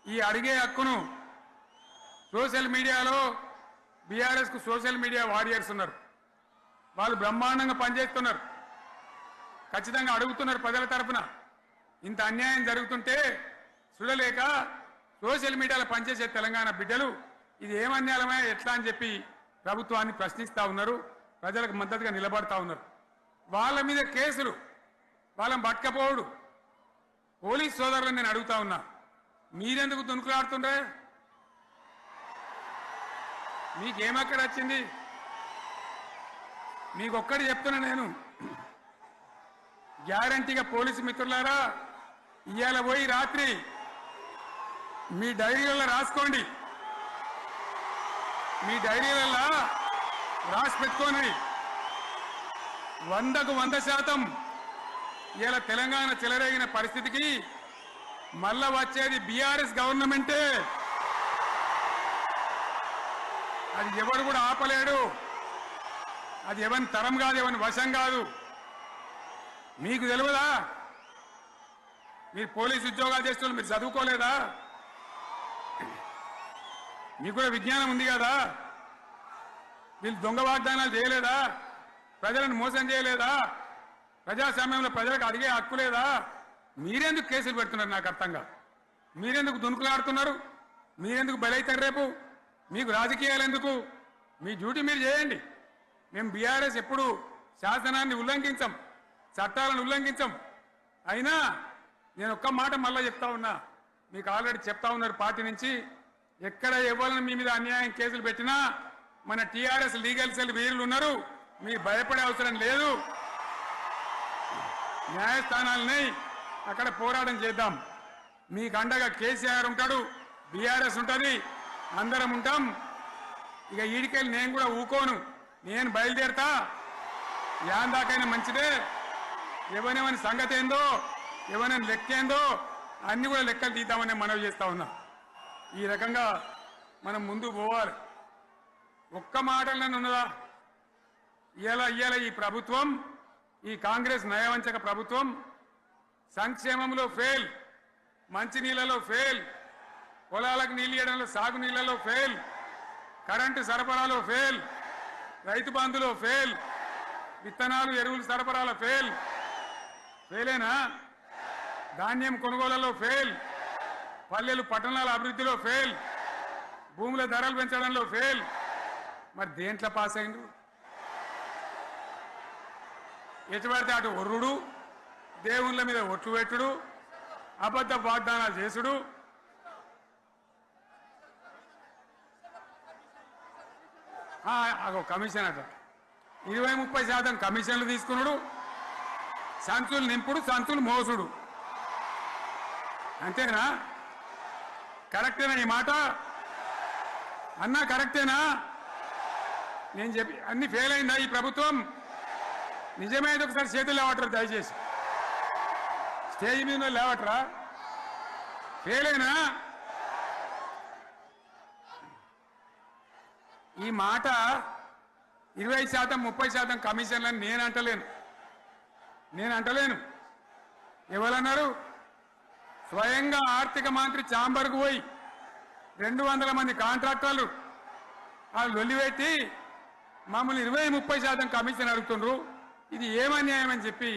ఈ అడిగే హక్కును సోషల్ మీడియాలో బీఆర్ఎస్కు సోషల్ మీడియా వారియర్స్ ఉన్నారు, వాళ్ళు బ్రహ్మాండంగా పనిచేస్తున్నారు, ఖచ్చితంగా అడుగుతున్నారు ప్రజల తరఫున. ఇంత అన్యాయం జరుగుతుంటే చూడలేక సోషల్ మీడియాలో పనిచేసే తెలంగాణ బిడ్డలు ఇది ఏమన్యాయమే ఎట్లా అని చెప్పి ప్రభుత్వాన్ని ప్రశ్నిస్తూ ఉన్నారు, ప్రజలకు మద్దతుగా నిలబడతా ఉన్నారు. వాళ్ళ మీద కేసులు, వాళ్ళని పట్టుకపోవడు. పోలీస్ సోదరులను నేను అడుగుతా ఉన్నా, మీరెందుకు దునుకులాడుతుండ్రే? మీకేమక్కడ వచ్చింది? మీకొక్కటి చెప్తున్నా నేను, గ్యారంటీగా పోలీసు మిత్రులారా, ఇవాళ పోయి రాత్రి మీ డైరీలలో రాసుకోండి, మీ డైరీలలో రాసి పెట్టుకోండి. 100కు 100% ఇలా తెలంగాణ చెలరేగిన పరిస్థితికి మళ్ళా వచ్చేది బీఆర్ఎస్ గవర్నమెంటే. అది ఎవరు కూడా ఆపలేడు, అది ఎవరి తరం కాదు, ఎవరి వశం కాదు. మీకు తెలియదా? మీరు పోలీసు ఉద్యోగాలు చేస్తున్నారు, మీరు చదువుకోలేదా? మీకు కూడా విజ్ఞానం ఉంది కదా? వీళ్ళు దొంగ వాగ్దానాలు చేయలేదా? ప్రజలను మోసం చేయలేదా? ప్రజాస్వామ్యంలో ప్రజలకు అడిగే హక్కు లేదా? మీరెందుకు కేసులు పెడుతున్నారు? నాకు అర్థం కాదు. మీరెందుకు దునుకులాడుతున్నారు? మీరెందుకు బలైతారు? రేపు మీకు రాజకీయాలు ఎందుకు? మీ డ్యూటీ మీరు చేయండి. మేము బీఆర్ఎస్ ఎప్పుడు శాసనాన్ని ఉల్లంఘించాం, చట్టాలను ఉల్లంఘించాం. అయినా నేను ఒక్క మాట మళ్ళీ చెప్తా ఉన్నా, మీకు ఆల్రెడీ చెప్తా ఉన్నారు పార్టీ నుంచి, ఎక్కడ ఎవరిని మీ మీద అన్యాయం కేసులు పెట్టినా మన టీఆర్ఎస్ లీగల్ సెల్ వీరులు ఉన్నారు, మీరు భయపడే అవసరం లేదు. న్యాయస్థానాలని అక్కడ పోరాటం చేద్దాం. మీకు అండగా కేసీఆర్ ఉంటాడు, బీఆర్ఎస్ ఉంటుంది, అందరం ఉంటాం. ఇక ఈడికెళ్ళి నేను కూడా ఊకోను, నేను బయలుదేరతా. యాందాకైనా మంచిదే. ఎవరెవరి సంగతి ఏందో, ఎవరైనా లెక్కేందో అన్ని కూడా లెక్కలు తీద్దామని మనవి చేస్తా ఉన్నా. ఈ రకంగా మనం ముందు పోవాలి. ఒక్క మాటలనే ఉన్నదా? ఇవాళ ఈ ప్రభుత్వం, ఈ కాంగ్రెస్ నయవంచక ప్రభుత్వం సంక్షేమంలో ఫెయిల్, మంచినీళ్ళలో ఫెయిల్, పొలాలకు నీళ్ళు ఇవ్వడంలో, సాగు నీళ్లలో ఫెయిల్, కరెంటు సరఫరాలో ఫెయిల్, రైతు బంధులో ఫెయిల్, విత్తనాలు ఎరువులు సరఫరాలో ఫెయిలేనా? ధాన్యం కొనుగోళ్లలో ఫెయిల్, పల్లెలు పట్టణాల అభివృద్ధిలో ఫెయిల్, భూముల ధరలు పెంచడంలో ఫెయిల్. మరి దేంట్లో పాస్ అయిండు? ఎటుపడితే అటు ఒర్రుడు, దేవుళ్ళ మీద ఒట్లు పెట్టుడు, అబద్ధ వాగ్దానాలు చేసుడు, కమిషన్ అట 20-30% కమిషన్లు తీసుకున్నాడు, సంచులు నింపుడు, సంచులు మోసుడు. అంతేనా? కరెక్టేనా ఈ మాట? అన్నా కరెక్టేనా? నేను చెప్పి అన్ని ఫెయిల్ అయిందా ఈ ప్రభుత్వం? నిజమైతే ఒకసారి చేతులు లేవటరా దయచేసి. స్టేజ్ మీద లేవటరా. ఫెయిల్ అయినా ఈ మాట 20%-30% కమిషన్లని నేను అంటలేను. ఎవరన్నారు? స్వయంగా ఆర్థిక మంత్రి ఛాంబర్కు పోయి 200 మంది కాంట్రాక్టర్లు వాళ్ళు లొల్లిపెట్టి మమ్మల్ని 20-30% కమిషన్ అడుగుతుండ్రు, ఇది ఏమన్యాయం అని చెప్పి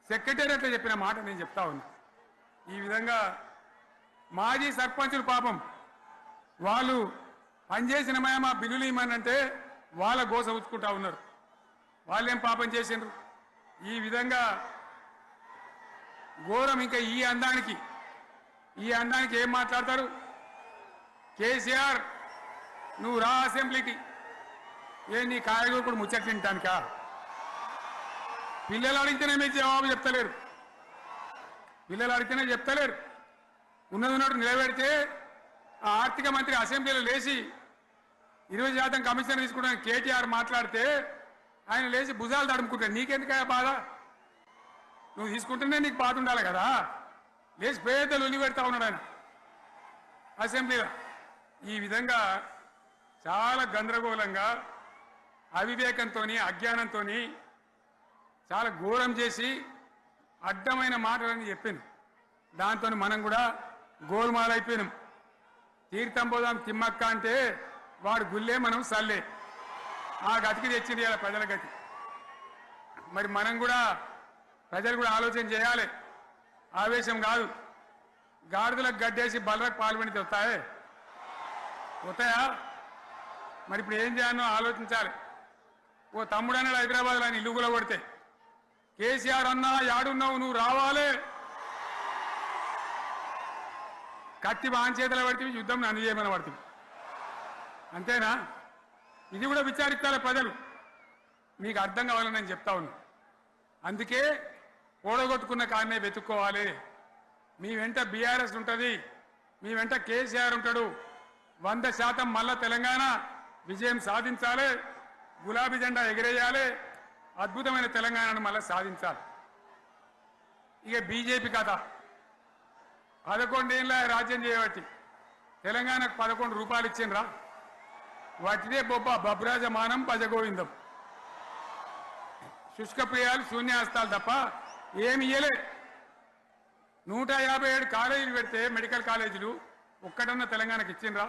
సెక్రటేరియట్లో చెప్పిన మాట నేను చెప్తా ఉన్నా. ఈ విధంగా మాజీ సర్పంచులు పాపం వాళ్ళు పనిచేసిన మా బిల్లులు ఇవ్వమనంటే వాళ్ళ గోస ఉంచుకుంటా ఉన్నారు. వాళ్ళేం పాపం చేసిండ్రు? ఈ విధంగా ఘోరం. ఇంకా ఈ అందానికి ఏం మాట్లాడతారు? కేసీఆర్ నువ్వు రా అసెంబ్లీకి, నీ కాయగూరకుడు ముచ్చట తింటానికా? పిల్లలు అడిగితేనే మీరు జవాబు చెప్తలేరు. ఉన్నది ఉన్నట్టు నిలబెడితే ఆ ఆర్థిక మంత్రి అసెంబ్లీలో లేచి 20% కమిషన్ తీసుకుంటాను కేటీఆర్ మాట్లాడితే ఆయన లేచి భుజాలు తడుముకుంటాడు. నీకెందుకయ్యా బాధ? నువ్వు తీసుకుంటేనే నీకు బాధ ఉండాలి కదా. లేచి పేదలు ఉల్లి పెడతా ఉన్నాడు ఆయన అసెంబ్లీలో. ఈ విధంగా చాలా గందరగోళంగా, అవివేకంతో, అజ్ఞానంతో చాలా ఘోరం చేసి అడ్డమైన మాటలని చెప్పింది. దాంతో మనం కూడా గోల్మాలైపోయినాం. తీర్థం పోదాం తిమ్మక్క అంటే వాడు గుల్లే, మనం సల్లే. ఆ గతికి తెచ్చింది ఇలా ప్రజల గతి. మరి మనం కూడా, ప్రజలు కూడా ఆలోచన చేయాలి. ఆవేశం కాదు. గాడిదలకు గడ్డేసి బలరకు పాల్పడితే వస్తాయా? మరి ఇప్పుడు ఏం చేయాలో ఆలోచించాలి. ఓ తమ్ముడు అన్నాడు హైదరాబాద్లో, ఆయన ఇల్లు కూడా కొడితే, కేసీఆర్ అన్నా యాడున్నావు, నువ్వు రావాలి. కత్తి బాంచేతలు పడితే యుద్ధం నన్ను చేయమని పడుతుంది. అంతేనా? ఇది కూడా విచారిస్తారా ప్రజలు? మీకు అర్థం కావాలని నేను చెప్తా ఉన్నా. అందుకే ఓడగొట్టుకున్న కాడనే వెతుక్కోవాలి. మీ వెంట బీఆర్ఎస్ ఉంటుంది, మీ వెంట కేసీఆర్ ఉంటాడు. 100% మళ్ళా తెలంగాణ విజయం సాధించాలి, గులాబీ జెండా ఎగిరేయాలి, అద్భుతమైన తెలంగాణను మళ్ళా సాధించాలి. ఇక బీజేపీ కథ 11 ఏళ్ళ రాజ్యం చేయబట్టి తెలంగాణకు 11 రూపాయలు ఇచ్చిండ్రా? వాటిదే బబ్రాజమానం భజగోవిందం. శుష్క ప్రియాలు, శూన్యాస్తాలు తప్ప ఏమి ఇయ్యలే. 157 కాలేజీలు పెడితే మెడికల్ కాలేజీలు ఒక్కటన్నా తెలంగాణకు ఇచ్చిండ్రా?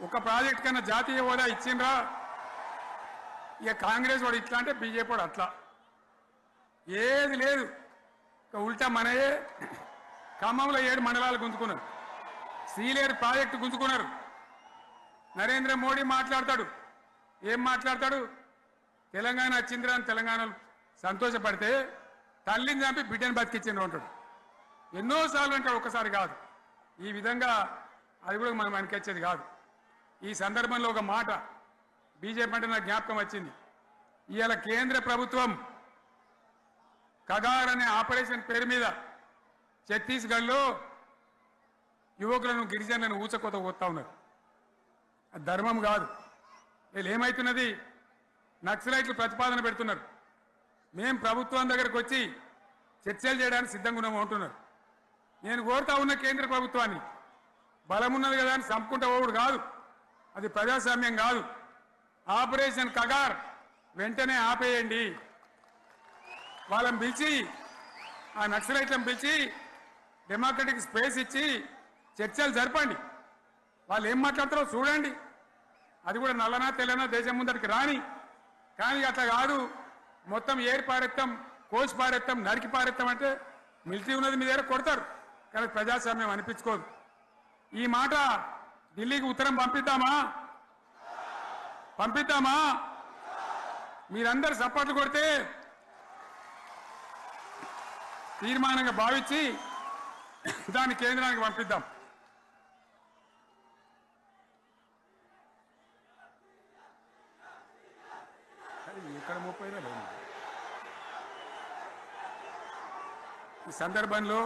ఒక ప్రాజెక్ట్ కన్నా జాతీయ హోదా ఇచ్చిండ్రా? ఇక కాంగ్రెస్ వాడు ఇట్లా అంటే బీజేపీ వాడు అట్లా, ఏది లేదు. ఇక ఉల్టా మనయే. ఖమ్మంలో 7 మండలాలు గుంజుకున్నారు, సీలేరు ప్రాజెక్టు గుంజుకున్నారు. నరేంద్ర మోడీ మాట్లాడతాడు, ఏం మాట్లాడతాడు? తెలంగాణ వచ్చిందిరా అని తెలంగాణలో సంతోషపడితే తల్లిని చంపి బిడ్డను బతికిచ్చిండ్రు అంటాడు. ఎన్నోసార్లు అంటాడు, ఒక్కసారి కాదు. ఈ విధంగా అది కూడా మనం అనిపించేది కాదు. ఈ సందర్భంలో ఒక మాట బీజేపీ అంటే నాకు జ్ఞాపకం వచ్చింది. ఇవాళ కేంద్ర ప్రభుత్వం కగార్ అనే ఆపరేషన్ పేరు మీద ఛత్తీస్గఢ్లో యువకులను గిరిజనులను ఊచకోత పోతా ఉన్నారు. అది ధర్మం కాదు. వీళ్ళు ఏమవుతున్నది, నక్సలైట్లు ప్రతిపాదన పెడుతున్నారు. మేము ప్రభుత్వం దగ్గరకు వచ్చి చర్చలు చేయడానికి సిద్ధంగా ఉన్నాము అంటున్నారు. నేను కోరుతా ఉన్న కేంద్ర ప్రభుత్వాన్ని, బలమున్నది కదా అని చంపుకుంటా పోవుడు కాదు, అది ప్రజాస్వామ్యం కాదు. ఆపరేషన్ కగార్ వెంటనే ఆపేయండి. వాళ్ళని పిలిచి, ఆ నక్సలైట్లను పిలిచి డెమోక్రటిక్ స్పేస్ ఇచ్చి చర్చలు జరపండి. వాళ్ళు ఏం మాట్లాడతారో చూడండి. అది కూడా నల్లనా తెల్లనా దేశం ముందరికి రాని. కానీ అట్లా కాదు, మొత్తం ఏరి పారెత్తాం, కోసి పారెత్తాం, నరికి పారెత్తాం అంటే మిలిటరీ ఉన్నది మీ దగ్గర కొడతారు. కానీ ప్రజాస్వామ్యం అనిపించుకోదు. ఈ మాట ఢిల్లీకి ఉత్తరం పంపిద్దామా? మీరందరూ సపోర్ట్లు కొడితే తీర్మానంగా భావించి దాన్ని కేంద్రానికి పంపిద్దాం. ఇక్కడ 30 ఈ సందర్భంలో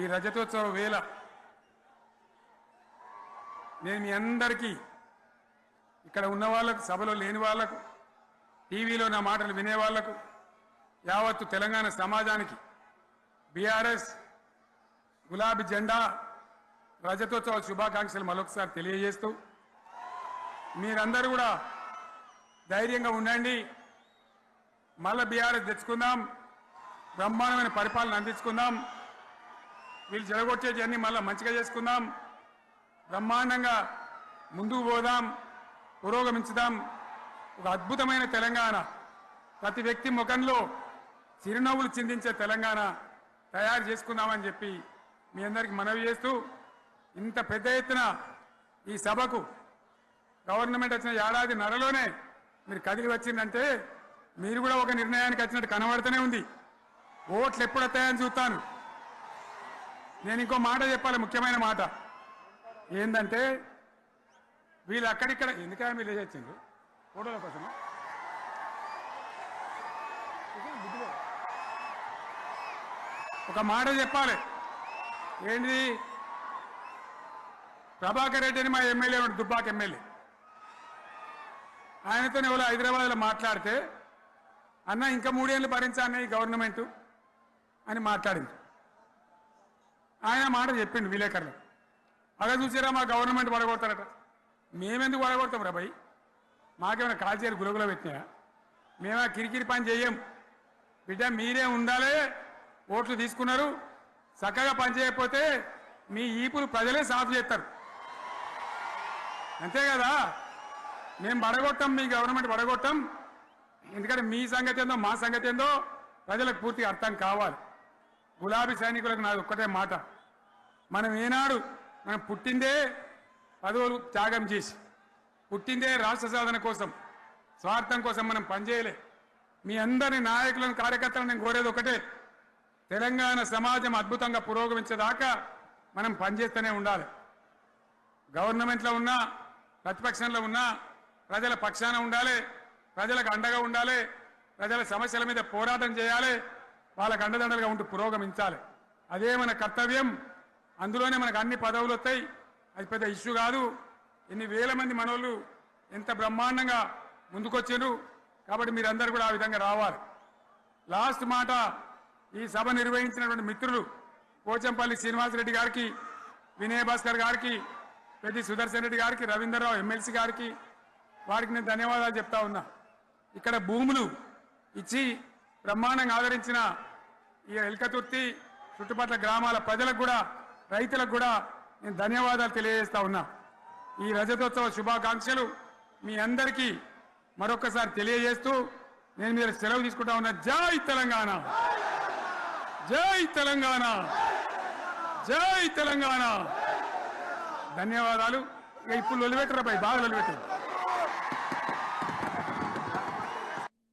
ఈ రజతోత్సవ వేళ నేను మీ అందరికీ, ఇక్కడ ఉన్న వాళ్ళకు, సభలో లేని వాళ్లకు, టీవీలో నా మాటలు వినే వాళ్లకు, యావత్తు తెలంగాణ సమాజానికి బీఆర్ఎస్ గులాబీ జెండా రజతోత్సవ శుభాకాంక్షలు మరొకసారి తెలియజేస్తూ, మీరందరూ కూడా ధైర్యంగా ఉండండి. మళ్ళీ బీఆర్ఎస్ తెచ్చుకుందాం, బ్రహ్మాండమైన పరిపాలన అందించుకుందాం. వీళ్ళు జరగొచ్చేవన్నీ మళ్ళీ మంచిగా చేసుకుందాం, బ్రహ్మాండంగా ముందుకు పోదాం, పురోగమించుదాం. ఒక అద్భుతమైన తెలంగాణ, ప్రతి వ్యక్తి ముఖంలో చిరునవ్వులు చిందించే తెలంగాణ తయారు చేసుకుందామని చెప్పి మీ అందరికీ మనవి చేస్తూ, ఇంత పెద్ద ఎత్తున ఈ సభకు గవర్నమెంట్ వచ్చిన ఏడాది నరలోనే మీరు కదిలి వచ్చిందంటే మీరు కూడా ఒక నిర్ణయానికి వచ్చినట్టు కనబడుతూనే ఉంది. ఓట్లు ఎప్పుడు వస్తాయని చూస్తాను. నేను ఇంకో మాట చెప్పాలి, ముఖ్యమైన మాట ఏంటంటే, వీళ్ళు అక్కడిక్కడ ఎందుకైనా మీరు లేచొచ్చిండ్రు ఫోటోల కోసమా? ఒక మాట చెప్పాలి. ఏంటి, ప్రభాకర్ రెడ్డి అని మా ఎమ్మెల్యే ఉన్నాడు, దుబ్బాక ఎమ్మెల్యే. ఆయనతో ఎవరో హైదరాబాద్లో మాట్లాడితే, అన్న ఇంకా 3 ఏళ్ళు భరించాను ఈ గవర్నమెంట్ అని మాట్లాడింది. ఆయన మాట చెప్పిండు విలేకరులు. అలా చూసారా, మా గవర్నమెంట్ పడగొడతారట. మేమెందుకు పడగొడతాం రా భయ్? మాకేమైనా కాల్చేరు గురుగులో పెట్టినా? మేమా కిరికిరి పని చెయ్యం బిడ్డ. మీరే ఉండాలి. ఓట్లు తీసుకున్నారు, చక్కగా పని చేయకపోతే మీ ఈపులు ప్రజలే సాఫ్ చేస్తారు. అంతే కదా? మేము పడగొట్టాం, మీ గవర్నమెంట్ పడగొట్టాం. ఎందుకంటే మీ సంగతి ఏందో మా సంగతి ఏందో ప్రజలకు పూర్తిగా అర్థం కావాలి. గులాబీ సైనికులకు నాది ఒక్కటే మాట, మనం ఏనాడు మనం పుట్టిందే పదవులు త్యాగం చేసి, పుట్టిందే రాష్ట్ర సాధన కోసం, స్వార్థం కోసం మనం పనిచేయలే. మీ అందరి నాయకులను, కార్యకర్తలను నేను కోరేది ఒకటే, తెలంగాణ సమాజం అద్భుతంగా పురోగమించేదాకా మనం పనిచేస్తూనే ఉండాలి. గవర్నమెంట్లో ఉన్నా, ప్రతిపక్షంలో ఉన్నా ప్రజల పక్షాన ఉండాలి, ప్రజలకు అండగా ఉండాలి, ప్రజల సమస్యల మీద పోరాటం చేయాలి, వాళ్ళకు అండదండలుగా ఉంటూ పురోగమించాలి. అదే మన కర్తవ్యం. అందులోనే మనకు అన్ని పదవులు వస్తాయి. అది పెద్ద ఇష్యూ కాదు. ఎన్ని వేల మంది మనోళ్ళు ఎంత బ్రహ్మాండంగా ముందుకొచ్చారు. కాబట్టి మీరందరూ కూడా ఆ విధంగా రావాలి. లాస్ట్ మాట, ఈ సభ నిర్వహించినటువంటి మిత్రులు పోచంపల్లి శ్రీనివాసరెడ్డి గారికి, వినయ్ భాస్కర్ గారికి, పెద్ది సుదర్శన్ రెడ్డి గారికి, రవీంద్రరావు ఎమ్మెల్సీ గారికి, వారికి నేను ధన్యవాదాలు చెప్తా ఉన్నా. ఇక్కడ భూములు ఇచ్చి బ్రహ్మాండంగా ఆదరించిన ఈ ఎల్కతుర్తి చుట్టుపక్కల గ్రామాల ప్రజలకు కూడా, రైతులకు కూడా నేను ధన్యవాదాలు తెలియజేస్తా ఉన్నా. ఈ రజతోత్సవ శుభాకాంక్షలు మీ అందరికీ మరొకసారి తెలియజేస్తూ నేను మీరు సెలవు తీసుకుంటా ఉన్నా. జై తెలంగాణ, జై తెలంగాణ, జై తెలంగాణ. ధన్యవాదాలు. ఇక ఇప్పుడు లొలిపెట్టరా బాగా లొలిపెట్టారు.